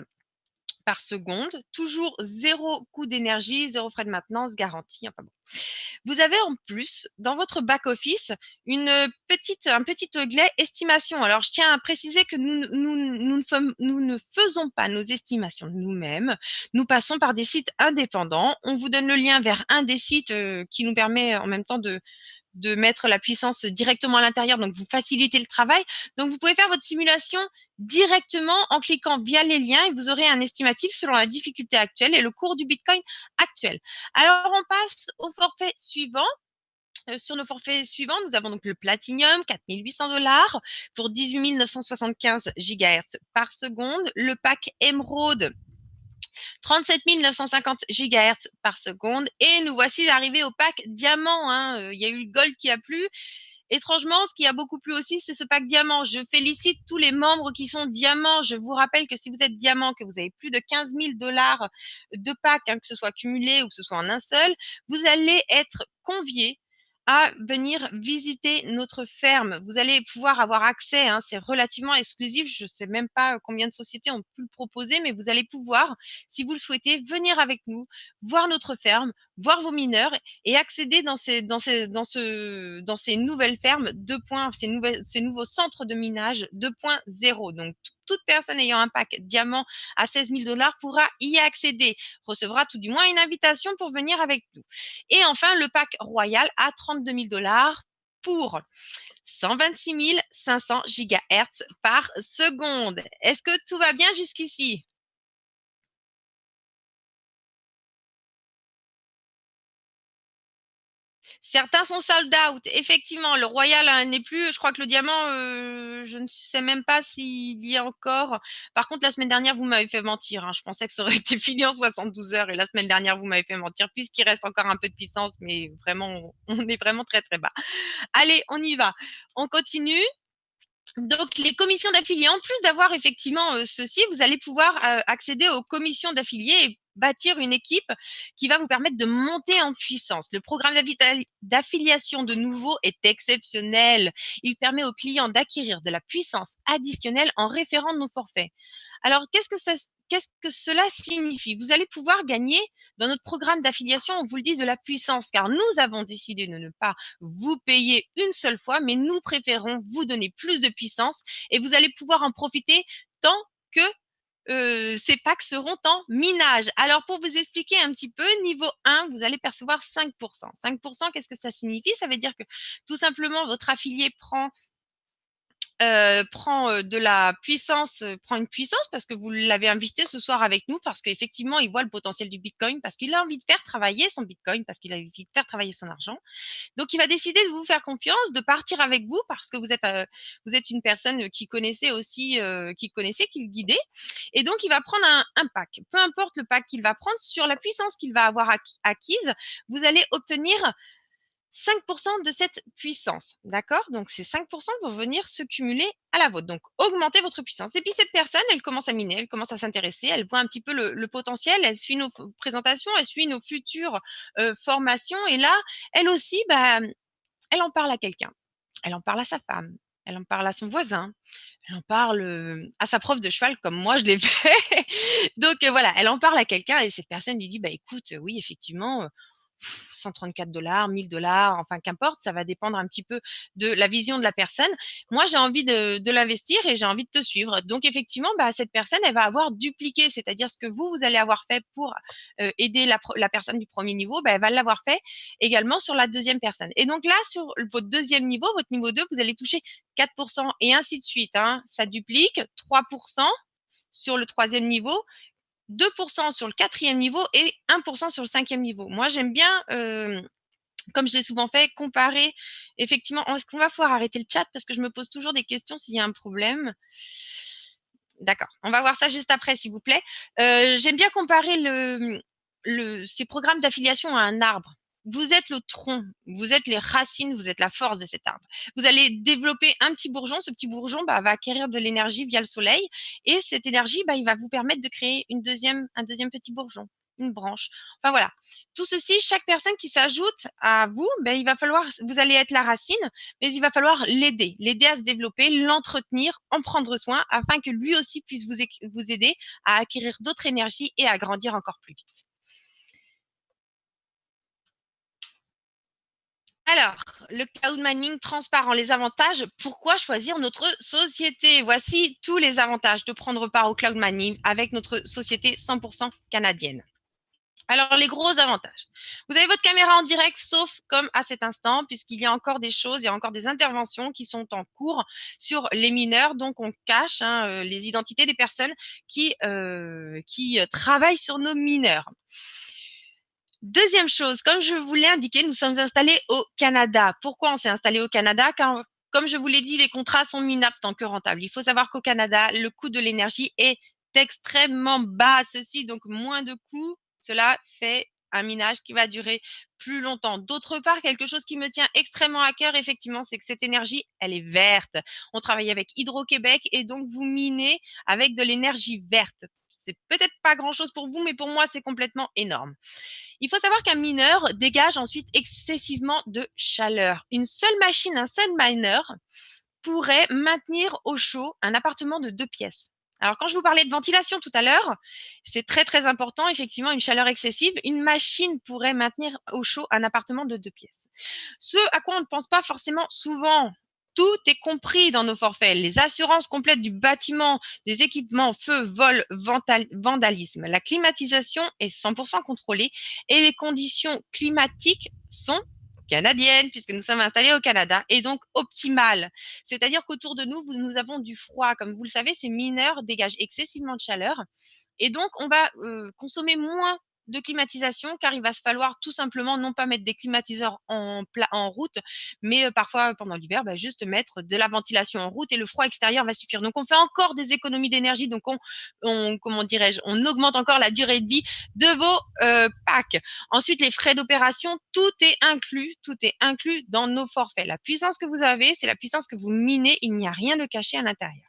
par seconde, toujours zéro coût d'énergie, zéro frais de maintenance, garantie. Enfin bon. Vous avez en plus, dans votre back-office, un petit onglet estimation. Alors, je tiens à préciser que nous ne faisons pas nos estimations nous-mêmes. Nous passons par des sites indépendants. On vous donne le lien vers un des sites qui nous permet en même temps de mettre la puissance directement à l'intérieur, donc vous facilitez le travail. Donc, vous pouvez faire votre simulation directement en cliquant via les liens et vous aurez un estimatif selon la difficulté actuelle et le cours du Bitcoin actuel. Alors, on passe au forfait suivant. Sur nos forfaits suivants, nous avons donc le Platinum, 4 800 $ pour 18 975 GHz par seconde. Le pack Emerald, 37 950 GHz par seconde. Et nous voici arrivés au pack Diamant. Il y a eu le Gold qui a plu. Étrangement, ce qui a beaucoup plu aussi, c'est ce pack Diamant. Je félicite tous les membres qui sont Diamant. Je vous rappelle que si vous êtes Diamant, que vous avez plus de 15 000 $ de pack, que ce soit cumulé ou que ce soit en un seul, vous allez être conviés à venir visiter notre ferme. Vous allez pouvoir avoir accès, c'est relativement exclusif. Je ne sais même pas combien de sociétés ont pu le proposer, mais vous allez pouvoir, si vous le souhaitez, venir avec nous, voir notre ferme, voir vos mineurs et accéder dans ces nouvelles fermes ces nouveaux centres de minage 2.0. Donc, toute personne ayant un pack diamant à 16 000 $ pourra y accéder, recevra tout du moins une invitation pour venir avec nous. Et enfin, le pack royal à 32 000 $ pour 126 500 GHz par seconde. Est-ce que tout va bien jusqu'ici? Certains sont sold out. Effectivement, le royal n'est plus. Je crois que le diamant, je ne sais même pas s'il y a encore. Par contre, la semaine dernière, vous m'avez fait mentir. Je pensais que ça aurait été fini en 72 heures. Et la semaine dernière, vous m'avez fait mentir puisqu'il reste encore un peu de puissance. Mais vraiment, on est vraiment très, très bas. Allez, on y va. On continue. Donc, les commissions d'affiliés, en plus d'avoir effectivement ceci, vous allez pouvoir accéder aux commissions d'affiliés et bâtir une équipe qui va vous permettre de monter en puissance. Le programme d'affiliation de nouveau est exceptionnel. Il permet aux clients d'acquérir de la puissance additionnelle en référant nos forfaits. Alors, qu'est-ce que cela signifie? Vous allez pouvoir gagner dans notre programme d'affiliation, on vous le dit, de la puissance, car nous avons décidé de ne pas vous payer une seule fois, mais nous préférons vous donner plus de puissance et vous allez pouvoir en profiter tant que ces packs seront en minage. Alors, pour vous expliquer un petit peu, niveau 1, vous allez percevoir 5%. 5%, qu'est-ce que ça signifie? Ça veut dire que tout simplement, votre affilié prend de la puissance, prend une puissance parce que vous l'avez invité ce soir avec nous, parce qu'effectivement, il voit le potentiel du Bitcoin, parce qu'il a envie de faire travailler son Bitcoin, parce qu'il a envie de faire travailler son argent. Donc, il va décider de vous faire confiance, de partir avec vous parce que vous êtes une personne qui connaissait aussi, qu'il guidait. Et donc, il va prendre un pack. Peu importe le pack qu'il va prendre, sur la puissance qu'il va avoir acquise, vous allez obtenir 5% de cette puissance, d'accord? Donc, ces 5% vont venir se cumuler à la vôtre. Donc, augmentez votre puissance. Et puis, cette personne, elle commence à miner, elle commence à s'intéresser, elle voit un petit peu le potentiel, elle suit nos présentations, elle suit nos futures formations. Et là, elle aussi, elle en parle à quelqu'un. Elle en parle à sa femme. Elle en parle à son voisin. Elle en parle à sa prof de cheval, comme moi, je l'ai fait. Donc, voilà, elle en parle à quelqu'un et cette personne lui dit, écoute, oui, effectivement, 134 $, 1000 $, enfin qu'importe, ça va dépendre un petit peu de la vision de la personne. Moi, j'ai envie de l'investir et j'ai envie de te suivre. Donc, effectivement, cette personne, elle va avoir dupliqué, c'est-à-dire ce que vous allez avoir fait pour aider la personne du premier niveau, elle va l'avoir fait également sur la deuxième personne. Et donc là, sur votre deuxième niveau, votre niveau 2, vous allez toucher 4% et ainsi de suite. Ça duplique, 3% sur le troisième niveau, 2% sur le quatrième niveau et 1% sur le cinquième niveau. Moi, j'aime bien, comme je l'ai souvent fait, comparer effectivement. Est-ce qu'on va pouvoir arrêter le chat parce que je me pose toujours des questions s'il y a un problème? D'accord, on va voir ça juste après, s'il vous plaît. J'aime bien comparer ces programmes d'affiliation à un arbre. Vous êtes le tronc, vous êtes les racines, vous êtes la force de cet arbre. Vous allez développer un petit bourgeon. Ce petit bourgeon va acquérir de l'énergie via le soleil. Et cette énergie, il va vous permettre de créer un deuxième petit bourgeon, une branche. Enfin voilà. Tout ceci, chaque personne qui s'ajoute à vous, vous allez être la racine, mais il va falloir l'aider à se développer, l'entretenir, en prendre soin, afin que lui aussi puisse vous aider à acquérir d'autres énergies et à grandir encore plus vite. Alors, le cloud mining transparent, les avantages, pourquoi choisir notre société? Voici tous les avantages de prendre part au cloud mining avec notre société 100% canadienne. Alors, les gros avantages. Vous avez votre caméra en direct, sauf comme à cet instant, puisqu'il y a encore des choses, il y a encore des interventions qui sont en cours sur les mineurs. Donc, on cache les identités des personnes qui travaillent sur nos mineurs. Deuxième chose, comme je vous l'ai indiqué, nous sommes installés au Canada. Pourquoi on s'est installé au Canada? Car, comme je vous l'ai dit, les contrats sont minables tant que rentables. Il faut savoir qu'au Canada, le coût de l'énergie est extrêmement bas. Ceci, donc moins de coûts, cela fait un minage qui va durer plus longtemps. D'autre part, quelque chose qui me tient extrêmement à cœur, effectivement, c'est que cette énergie, elle est verte. On travaille avec Hydro-Québec et donc vous minez avec de l'énergie verte. C'est peut-être pas grand-chose pour vous, mais pour moi, c'est complètement énorme. Il faut savoir qu'un mineur dégage ensuite excessivement de chaleur. Une seule machine, un seul mineur pourrait maintenir au chaud un appartement de 2 pièces. Alors, quand je vous parlais de ventilation tout à l'heure, c'est très, très important, effectivement, une chaleur excessive. Une machine pourrait maintenir au chaud un appartement de 2 pièces. Ce à quoi on ne pense pas forcément souvent. Tout est compris dans nos forfaits. Les assurances complètes du bâtiment, des équipements, feu, vol, vandalisme. La climatisation est 100% contrôlée et les conditions climatiques sont canadiennes puisque nous sommes installés au Canada et donc optimales. C'est-à-dire qu'autour de nous, nous avons du froid. Comme vous le savez, ces mineurs dégagent excessivement de chaleur et donc on va consommer moins de climatisation car il va se falloir tout simplement non pas mettre des climatiseurs en route, mais parfois pendant l'hiver, juste mettre de la ventilation en route et le froid extérieur va suffire. Donc on fait encore des économies d'énergie, donc comment dirais-je, on augmente encore la durée de vie de vos packs. Ensuite, les frais d'opération, tout est inclus dans nos forfaits. La puissance que vous avez, c'est la puissance que vous minez, il n'y a rien de caché à l'intérieur.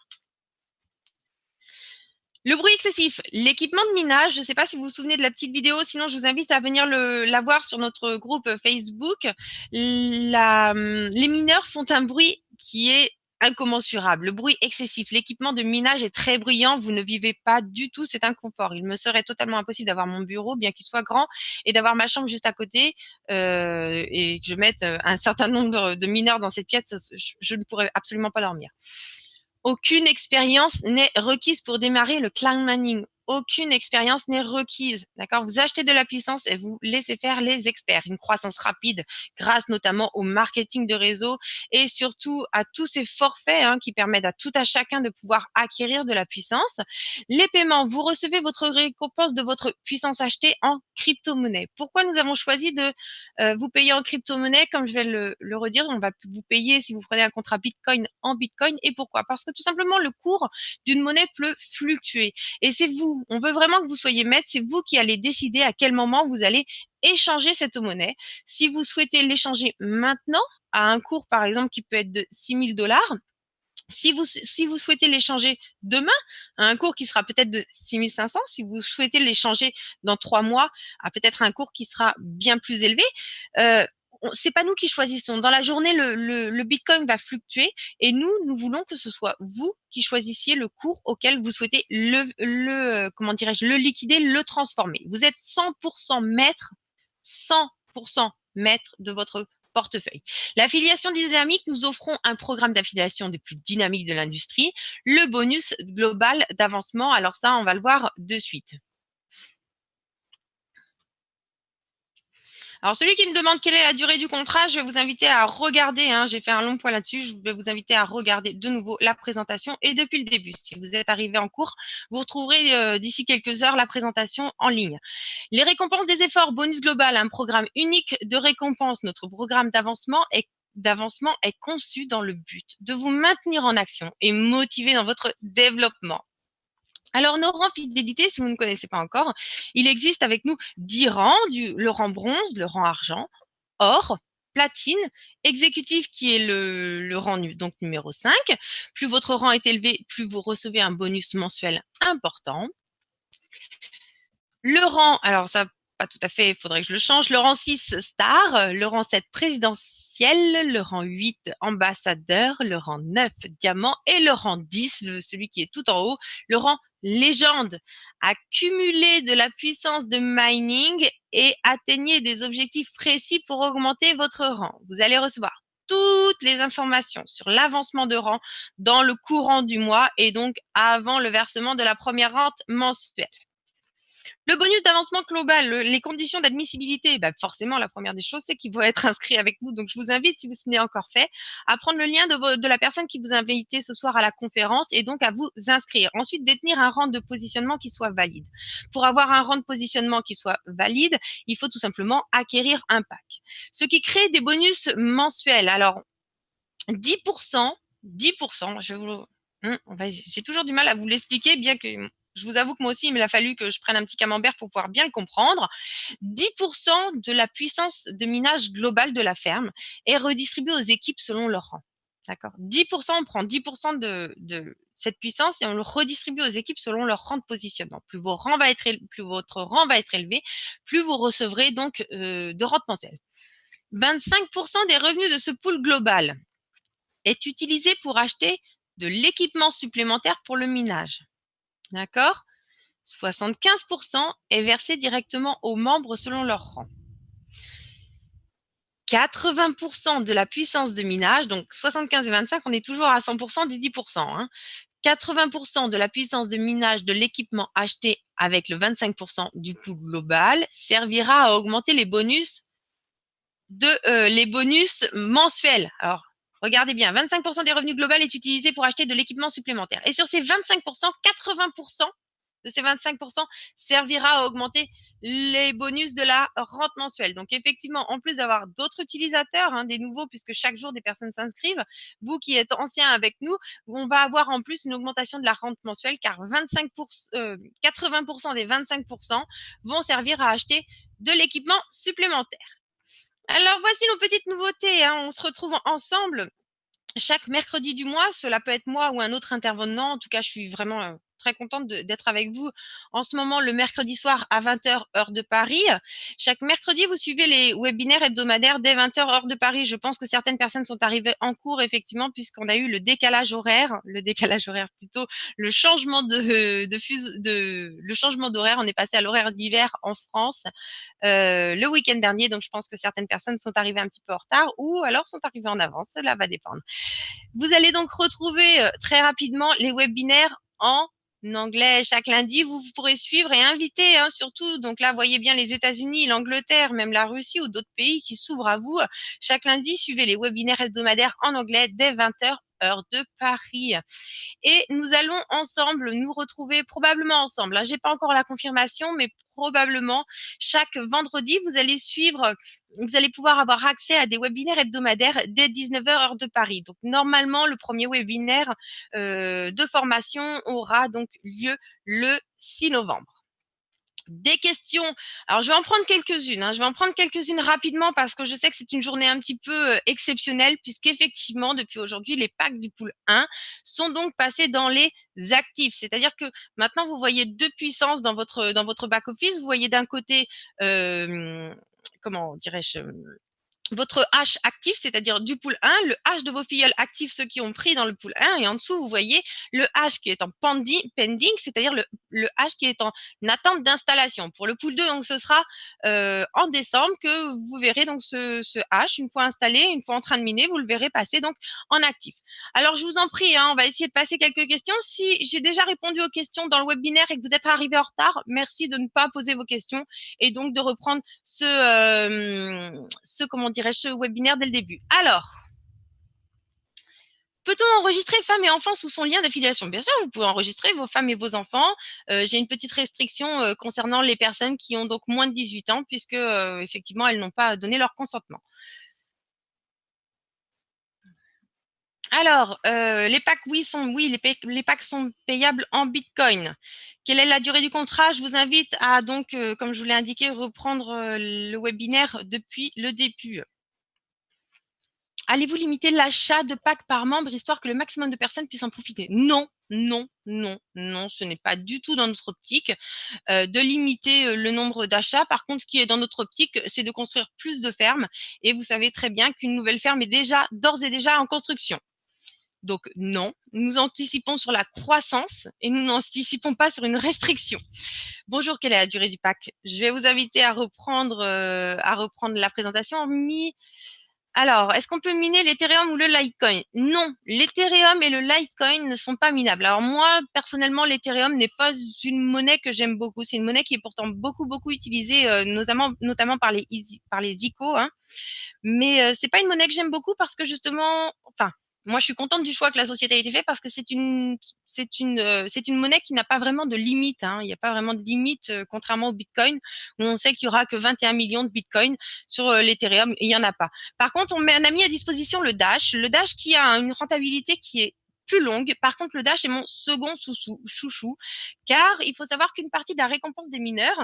Le bruit excessif, l'équipement de minage, je ne sais pas si vous vous souvenez de la petite vidéo, sinon je vous invite à venir la voir sur notre groupe Facebook. Les mineurs font un bruit qui est incommensurable, le bruit excessif. L'équipement de minage est très bruyant, vous ne vivez pas du tout cet inconfort. Il me serait totalement impossible d'avoir mon bureau, bien qu'il soit grand, et d'avoir ma chambre juste à côté et que je mette un certain nombre de mineurs dans cette pièce, je ne pourrais absolument pas dormir. Aucune expérience n'est requise pour démarrer le cloud mining. Aucune expérience n'est requise. D'accord? Vous achetez de la puissance et vous laissez faire les experts. Une croissance rapide grâce notamment au marketing de réseau et surtout à tous ces forfaits qui permettent à tout à chacun de pouvoir acquérir de la puissance. Les paiements, vous recevez votre récompense de votre puissance achetée en crypto-monnaie. Pourquoi nous avons choisi de vous payer en crypto-monnaie? Comme je vais le redire, on va vous payer si vous prenez un contrat Bitcoin en Bitcoin. Et pourquoi? Parce que tout simplement, le cours d'une monnaie peut fluctuer. Et c'est vous. On veut vraiment que vous soyez maître. C'est vous qui allez décider à quel moment vous allez échanger cette monnaie. Si vous souhaitez l'échanger maintenant, à un cours, par exemple, qui peut être de 6 000 $, si vous souhaitez l'échanger demain, à un cours qui sera peut-être de 6 500, si vous souhaitez l'échanger dans 3 mois, à peut-être un cours qui sera bien plus élevé, c'est pas nous qui choisissons. Dans la journée, le Bitcoin va fluctuer et nous voulons que ce soit vous qui choisissiez le cours auquel vous souhaitez le liquider, le transformer. Vous êtes 100% maître de votre portefeuille. L'affiliation dynamique, nous offrons un programme d'affiliation des plus dynamiques de l'industrie, le bonus global d'avancement. Alors ça, on va le voir de suite. Alors, celui qui me demande quelle est la durée du contrat, je vais vous inviter à regarder, j'ai fait un long point là-dessus, je vais vous inviter à regarder de nouveau la présentation et depuis le début. Si vous êtes arrivé en cours, vous retrouverez d'ici quelques heures la présentation en ligne. Les récompenses des efforts, bonus global, un programme unique de récompense. Notre programme d'avancement est conçu dans le but de vous maintenir en action et motiver dans votre développement. Alors, nos rangs fidélité, si vous ne connaissez pas encore, il existe avec nous 10 rangs, le rang bronze, le rang argent, or, platine, exécutif qui est le rang donc numéro 5. Plus votre rang est élevé, plus vous recevez un bonus mensuel important. Le rang, alors ça, pas tout à fait, il faudrait que je le change. Le rang 6, star, le rang 7, présidentiel, le rang 8, ambassadeur, le rang 9, diamant et le rang 10, celui qui est tout en haut, le rang légende. Accumuler de la puissance de mining et atteignez des objectifs précis pour augmenter votre rang. Vous allez recevoir toutes les informations sur l'avancement de rang dans le courant du mois et donc avant le versement de la première rente mensuelle. Le bonus d'avancement global, les conditions d'admissibilité, forcément, la première des choses, c'est qu'il doit être inscrit avec nous. Donc, je vous invite, si ce n'est encore fait, à prendre le lien de la personne qui vous a invité ce soir à la conférence et donc à vous inscrire. Ensuite, détenir un rang de positionnement qui soit valide. Pour avoir un rang de positionnement qui soit valide, il faut tout simplement acquérir un pack. Ce qui crée des bonus mensuels. Alors, 10%, j'ai toujours du mal à vous l'expliquer, bien que je vous avoue que moi aussi, il m'a fallu que je prenne un petit camembert pour pouvoir bien le comprendre. 10% de la puissance de minage globale de la ferme est redistribuée aux équipes selon leur rang. D'accord ? 10%, on prend 10% de cette puissance et on le redistribue aux équipes selon leur rang de positionnement. Plus votre rang va être élevé, plus vous recevrez donc de rente mensuelle. 25% des revenus de ce pool global est utilisé pour acheter de l'équipement supplémentaire pour le minage. D'accord ? 75% est versé directement aux membres selon leur rang. 80% de la puissance de minage, donc 75 et 25, on est toujours à 100% des 10%. 80% de la puissance de minage de l'équipement acheté avec le 25% du coût global servira à augmenter les bonus mensuels. Alors, regardez bien, 25% des revenus globaux est utilisé pour acheter de l'équipement supplémentaire. Et sur ces 25%, 80% de ces 25% servira à augmenter les bonus de la rente mensuelle. Donc, effectivement, en plus d'avoir d'autres utilisateurs, des nouveaux, puisque chaque jour des personnes s'inscrivent, vous qui êtes anciens avec nous, on va avoir en plus une augmentation de la rente mensuelle, car 80% des 25% vont servir à acheter de l'équipement supplémentaire. Alors, voici nos petites nouveautés. On se retrouve ensemble chaque mercredi du mois. Cela peut être moi ou un autre intervenant. En tout cas, je suis vraiment très contente d'être avec vous en ce moment le mercredi soir à 20h heure de Paris. Chaque mercredi, vous suivez les webinaires hebdomadaires dès 20h heure de Paris. Je pense que certaines personnes sont arrivées en cours effectivement puisqu'on a eu le décalage horaire plutôt, le changement le changement d'horaire. On est passé à l'horaire d'hiver en France le week-end dernier. Donc, je pense que certaines personnes sont arrivées un petit peu en retard ou alors sont arrivées en avance. Cela va dépendre. Vous allez donc retrouver très rapidement les webinaires en anglais chaque lundi. Vous pourrez suivre et inviter surtout. Donc là, voyez bien les États-Unis, l'Angleterre, même la Russie ou d'autres pays qui s'ouvrent à vous. Chaque lundi, suivez les webinaires hebdomadaires en anglais dès 20h heure de Paris. Et nous allons ensemble nous retrouver probablement ensemble. J'ai pas encore la confirmation, mais probablement chaque vendredi, vous allez pouvoir avoir accès à des webinaires hebdomadaires dès 19h heure de Paris. Donc normalement, le premier webinaire de formation aura donc lieu le 6 novembre. Des questions. Alors, je vais en prendre quelques-unes. Je vais en prendre quelques-unes rapidement parce que je sais que c'est une journée un petit peu exceptionnelle puisqu'effectivement, depuis aujourd'hui, les packs du pool 1 sont donc passés dans les actifs. C'est-à-dire que maintenant, vous voyez deux puissances dans votre back-office. Vous voyez d'un côté, comment dirais-je, votre hash actif, c'est-à-dire du pool 1, le hash de vos filleuls actifs, ceux qui ont pris dans le pool 1, et en dessous, vous voyez le hash qui est en pending, c'est-à-dire le hash qui est en attente d'installation. Pour le pool 2, donc ce sera en décembre que vous verrez donc ce hash, une fois installé, une fois en train de miner, vous le verrez passer donc en actif. Alors, je vous en prie, on va essayer de passer quelques questions. Si j'ai déjà répondu aux questions dans le webinaire et que vous êtes arrivé en retard, merci de ne pas poser vos questions et donc de reprendre ce webinaire dès le début. Alors, peut-on enregistrer femmes et enfants sous son lien d'affiliation? Bien sûr, vous pouvez enregistrer vos femmes et vos enfants. J'ai une petite restriction concernant les personnes qui ont donc moins de 18 ans puisque effectivement, elles n'ont pas donné leur consentement. Alors, les packs, les packs sont payables en Bitcoin. Quelle est la durée du contrat? Je vous invite à donc, comme je vous l'ai indiqué, reprendre le webinaire depuis le début. Allez-vous limiter l'achat de packs par membre histoire que le maximum de personnes puissent en profiter? Non, non, non, non, ce n'est pas du tout dans notre optique de limiter le nombre d'achats. Par contre, ce qui est dans notre optique, c'est de construire plus de fermes. Et vous savez très bien qu'une nouvelle ferme est d'ores et déjà en construction. Donc non, nous anticipons sur la croissance et nous n'anticipons pas sur une restriction. Bonjour, quelle est la durée du pack? Je vais vous inviter à reprendre la présentation. Alors, est-ce qu'on peut miner l'Ethereum ou le Litecoin? Non, l'Ethereum et le Litecoin ne sont pas minables. Alors moi, personnellement, l'Ethereum n'est pas une monnaie que j'aime beaucoup. C'est une monnaie qui est pourtant beaucoup utilisée, notamment par les ICO, hein. Mais c'est pas une monnaie que j'aime beaucoup parce que justement, enfin, moi, je suis contente du choix que la société a été fait parce que c'est une monnaie qui n'a pas vraiment de limite, hein. Il n'y a pas vraiment de limite, contrairement au Bitcoin, où on sait qu'il y aura que 21 millions de Bitcoin sur l'Ethereum, il y en a pas. Par contre, on a mis à disposition le Dash qui a une rentabilité qui est plus longue. Par contre, le Dash est mon second chouchou, car il faut savoir qu'une partie de la récompense des mineurs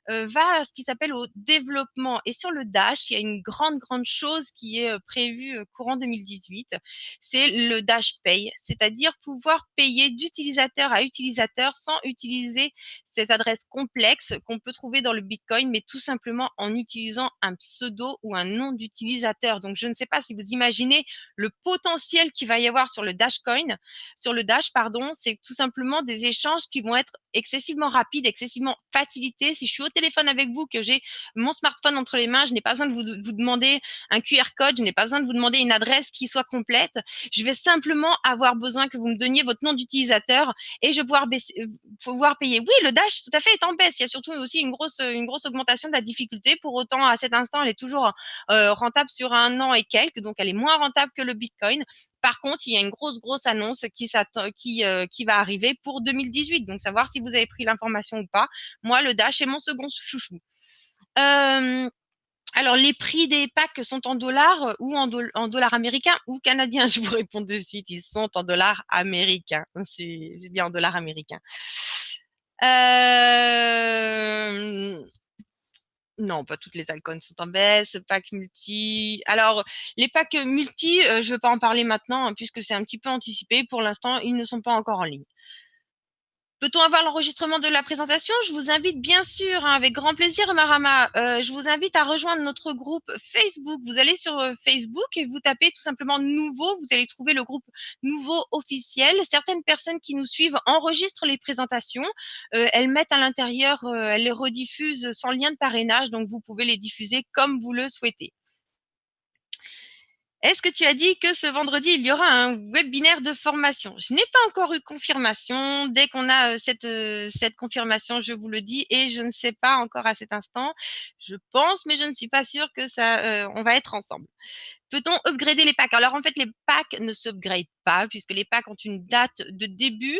va à ce qui s'appelle au développement. Et sur le Dash, il y a une grande chose qui est prévue courant 2018, c'est le Dash Pay, c'est-à-dire pouvoir payer d'utilisateur à utilisateur sans utiliser ces adresses complexes qu'on peut trouver dans le Bitcoin, mais tout simplement en utilisant un pseudo ou un nom d'utilisateur. Donc, je ne sais pas si vous imaginez le potentiel qu'il va y avoir sur le Dash, c'est tout simplement des échanges qui vont être excessivement rapides, excessivement facilités. Si je suis au téléphone avec vous, que j'ai mon smartphone entre les mains, je n'ai pas besoin de vous demander un QR code, je n'ai pas besoin de vous demander une adresse qui soit complète. Je vais simplement avoir besoin que vous me donniez votre nom d'utilisateur et je vais pouvoir payer. Oui, le Dash, tout à fait, est en baisse. Il y a surtout aussi une grosse augmentation de la difficulté. Pour autant, à cet instant, elle est toujours rentable sur 1 an et quelques, donc elle est moins rentable que le Bitcoin. Par contre, il y a une grosse annonce qui va arriver pour 2018. Donc, savoir si vous avez pris l'information ou pas. Moi, le Dash est mon second chouchou. Alors, les prix des packs sont en dollars ou en dollars américains ou canadiens. Je vous réponds de suite, ils sont en dollars américains. C'est bien en dollars américains. Non, pas toutes les altcoins sont en baisse. Pack multi. Alors, les packs multi, je ne vais pas en parler maintenant, hein, puisque c'est un petit peu anticipé. Pour l'instant, ils ne sont pas encore en ligne. Peut-on avoir l'enregistrement de la présentation? Je vous invite bien sûr, hein, avec grand plaisir, Marama. Je vous invite à rejoindre notre groupe Facebook. Vous allez sur Facebook et vous tapez tout simplement Nouveau. Vous allez trouver le groupe Nouveau officiel. Certaines personnes qui nous suivent enregistrent les présentations. Elles mettent à l'intérieur, elles les rediffusent sans lien de parrainage, donc vous pouvez les diffuser comme vous le souhaitez. Est-ce que tu as dit que ce vendredi, il y aura un webinaire de formation? Je n'ai pas encore eu confirmation. Dès qu'on a cette confirmation, je vous le dis, et je ne sais pas encore à cet instant. Je pense, mais je ne suis pas sûre que on va être ensemble. Peut-on upgrader les packs? Alors en fait, les packs ne s'upgradent pas puisque les packs ont une date de début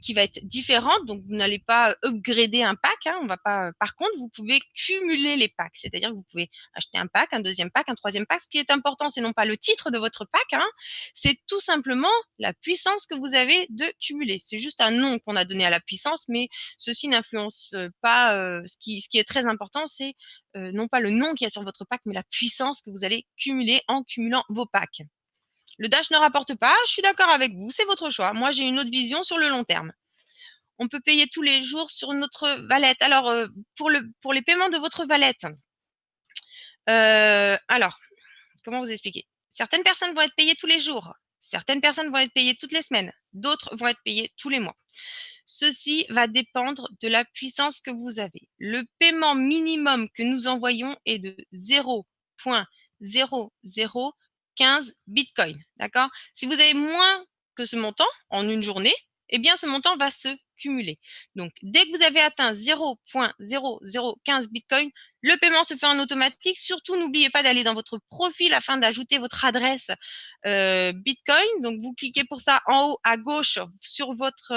qui va être différente. Donc vous n'allez pas upgrader un pack, hein, on va pas. Par contre, vous pouvez cumuler les packs, c'est-à-dire que vous pouvez acheter un pack, un deuxième pack, un troisième pack. Ce qui est important, c'est non pas le titre de votre pack, hein, c'est tout simplement la puissance que vous avez de cumuler. C'est juste un nom qu'on a donné à la puissance, mais ceci n'influence pas. Ce qui est très important, c'est non pas le nom qu'il y a sur votre pack, mais la puissance que vous allez cumuler en cumulant vos packs. Le Dash ne rapporte pas, je suis d'accord avec vous, c'est votre choix. Moi, j'ai une autre vision sur le long terme. On peut payer tous les jours sur notre wallet. Alors, pour les paiements de votre wallet, alors, comment vous expliquer? Certaines personnes vont être payées tous les jours. Certaines personnes vont être payées toutes les semaines. D'autres vont être payées tous les mois. Ceci va dépendre de la puissance que vous avez. Le paiement minimum que nous envoyons est de 0,0015 Bitcoin. D'accord? Si vous avez moins que ce montant en une journée, eh bien, ce montant va se cumuler. Donc, dès que vous avez atteint 0,0015 Bitcoin, le paiement se fait en automatique. Surtout, n'oubliez pas d'aller dans votre profil afin d'ajouter votre adresse Bitcoin. Donc, vous cliquez pour ça en haut à gauche sur votre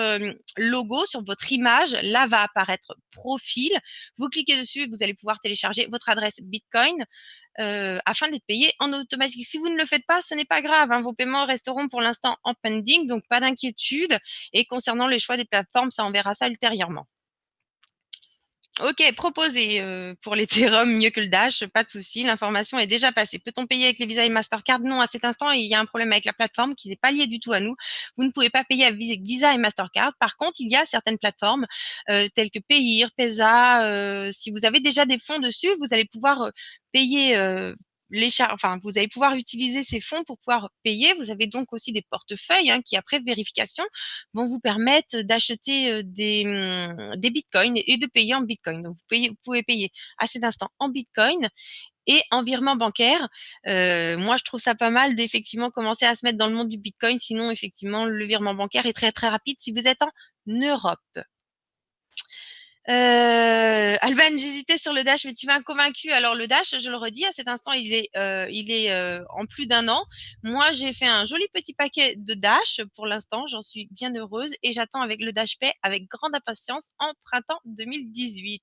logo, sur votre image. Là va apparaître profil. Vous cliquez dessus et vous allez pouvoir télécharger votre adresse Bitcoin afin d'être payé en automatique. Si vous ne le faites pas, ce n'est pas grave, hein, vos paiements resteront pour l'instant en pending, donc pas d'inquiétude. Et concernant les choix des plateformes, ça on verra ça ultérieurement. Ok, proposé pour l'Ethereum mieux que le Dash, pas de souci, l'information est déjà passée. Peut-on payer avec les Visa et Mastercard? Non, à cet instant, il y a un problème avec la plateforme qui n'est pas lié du tout à nous. Vous ne pouvez pas payer avec Visa et Mastercard. Par contre, il y a certaines plateformes telles que Payeer, Pesa. Si vous avez déjà des fonds dessus, vous allez pouvoir payer vous allez pouvoir utiliser ces fonds pour pouvoir payer. Vous avez donc aussi des portefeuilles qui, après vérification, vont vous permettre d'acheter des bitcoins et de payer en bitcoin. Donc, vous pouvez payer à cet instant en bitcoin et en virement bancaire. Moi, je trouve ça pas mal d'effectivement commencer à se mettre dans le monde du bitcoin. Sinon, effectivement, le virement bancaire est très, très rapide si vous êtes en Europe. Alban, j'hésitais sur le Dash, mais tu m'as convaincu. Alors le Dash, je le redis, à cet instant, il est en plus d'1 an. Moi, j'ai fait un joli petit paquet de Dash pour l'instant. J'en suis bien heureuse et j'attends avec le Dash Pay avec grande impatience en printemps 2018.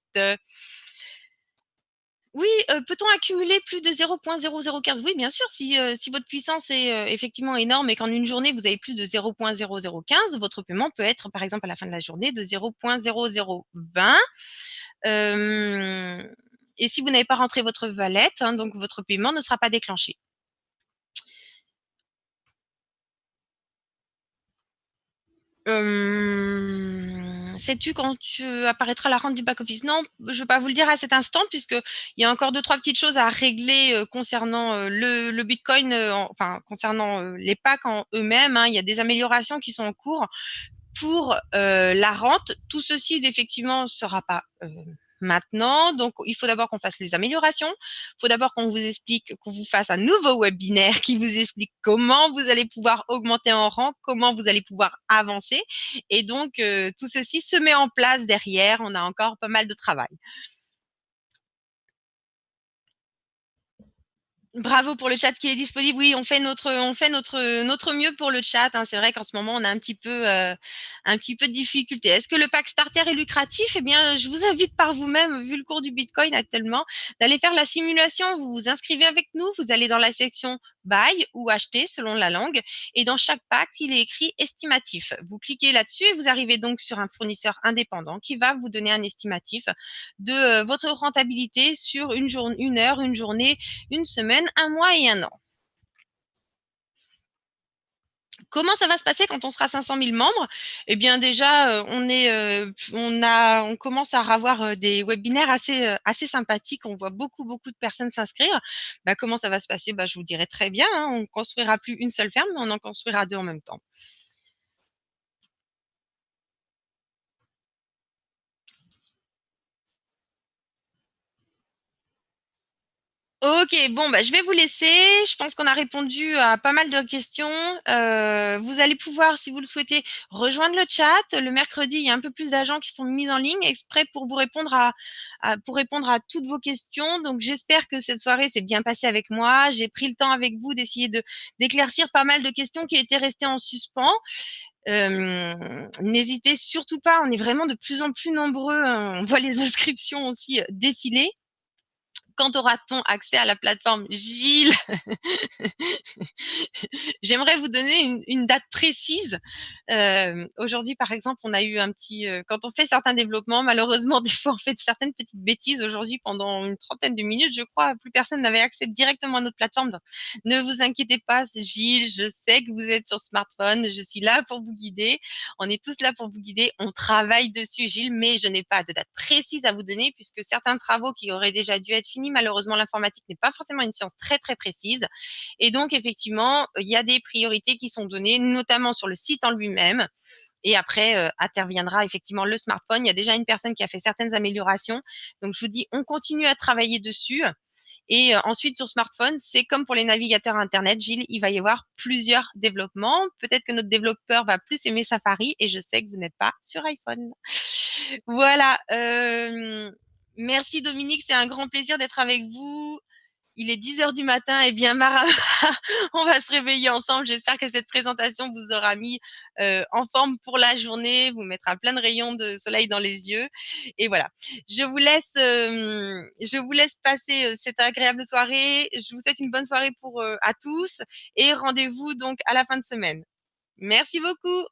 Oui, peut-on accumuler plus de 0,0015? Oui, bien sûr, si votre puissance est effectivement énorme et qu'en une journée, vous avez plus de 0,0015, votre paiement peut être, par exemple, à la fin de la journée, de 0,0020. Et si vous n'avez pas rentré votre wallet, donc votre paiement ne sera pas déclenché. Sais-tu quand apparaîtra la rente du back-office? Non, je ne vais pas vous le dire à cet instant puisqu'il y a encore 2-3 petites choses à régler concernant le Bitcoin, concernant les packs en eux-mêmes. Il y a des améliorations qui sont en cours pour la rente. Tout ceci, effectivement, ne sera pas maintenant. Donc, il faut d'abord qu'on fasse les améliorations. Il faut d'abord qu'on vous fasse un nouveau webinaire qui vous explique comment vous allez pouvoir augmenter en rang, comment vous allez pouvoir avancer. Et donc, tout ceci se met en place derrière. On a encore pas mal de travail. Bravo pour le chat qui est disponible. Oui, on fait notre mieux pour le chat. C'est vrai qu'en ce moment, on a un petit peu de difficulté. Est-ce que le pack starter est lucratif? Eh bien, je vous invite par vous-même, vu le cours du Bitcoin actuellement, d'aller faire la simulation. Vous vous inscrivez avec nous. Vous allez dans la section buy ou acheter selon la langue. Et dans chaque pack, il est écrit estimatif. Vous cliquez là-dessus et vous arrivez donc sur un fournisseur indépendant qui va vous donner un estimatif de votre rentabilité sur une heure, une journée, une semaine, 1 mois et 1 an. Comment ça va se passer quand on sera 500 000 membres? Eh bien déjà, on commence à avoir des webinaires assez sympathiques. On voit beaucoup de personnes s'inscrire. Comment ça va se passer? Je vous dirai très bien. On ne construira plus une seule ferme, mais on en construira 2 en même temps. Ok, bon, je vais vous laisser. Je pense qu'on a répondu à pas mal de questions. Vous allez pouvoir, si vous le souhaitez, rejoindre le chat. Le mercredi, il y a un peu plus d'agents qui sont mis en ligne exprès pour vous répondre à toutes vos questions. Donc, j'espère que cette soirée s'est bien passée avec moi. J'ai pris le temps avec vous d'essayer d'éclaircir pas mal de questions qui étaient restées en suspens. N'hésitez surtout pas, on est vraiment de plus en plus nombreux. On voit les inscriptions aussi défiler. Quand aura-t-on accès à la plateforme? Gilles, j'aimerais vous donner une date précise. Aujourd'hui, par exemple, on a eu quand on fait certains développements, malheureusement, des fois, on fait certaines petites bêtises. Aujourd'hui, pendant une trentaine de minutes, je crois, plus personne n'avait accès directement à notre plateforme. Donc, ne vous inquiétez pas, Gilles, je sais que vous êtes sur smartphone. Je suis là pour vous guider. On est tous là pour vous guider. On travaille dessus, Gilles, mais je n'ai pas de date précise à vous donner puisque certains travaux qui auraient déjà dû être finis, malheureusement, l'informatique n'est pas forcément une science très, très précise. Et donc, effectivement, il y a des priorités qui sont données, notamment sur le site en lui-même. Et après, interviendra effectivement le smartphone. Il y a déjà une personne qui a fait certaines améliorations. Donc, je vous dis, on continue à travailler dessus. Et ensuite, sur smartphone, c'est comme pour les navigateurs Internet, Gilles, il va y avoir plusieurs développements. Peut-être que notre développeur va plus aimer Safari et je sais que vous n'êtes pas sur iPhone. Voilà. Merci Dominique, c'est un grand plaisir d'être avec vous. Il est 10 heures du matin, et bien Mara, on va se réveiller ensemble. J'espère que cette présentation vous aura mis en forme pour la journée, vous mettra plein de rayons de soleil dans les yeux. Et voilà, je vous laisse passer cette agréable soirée. Je vous souhaite une bonne soirée à tous et rendez-vous donc à la fin de semaine. Merci beaucoup.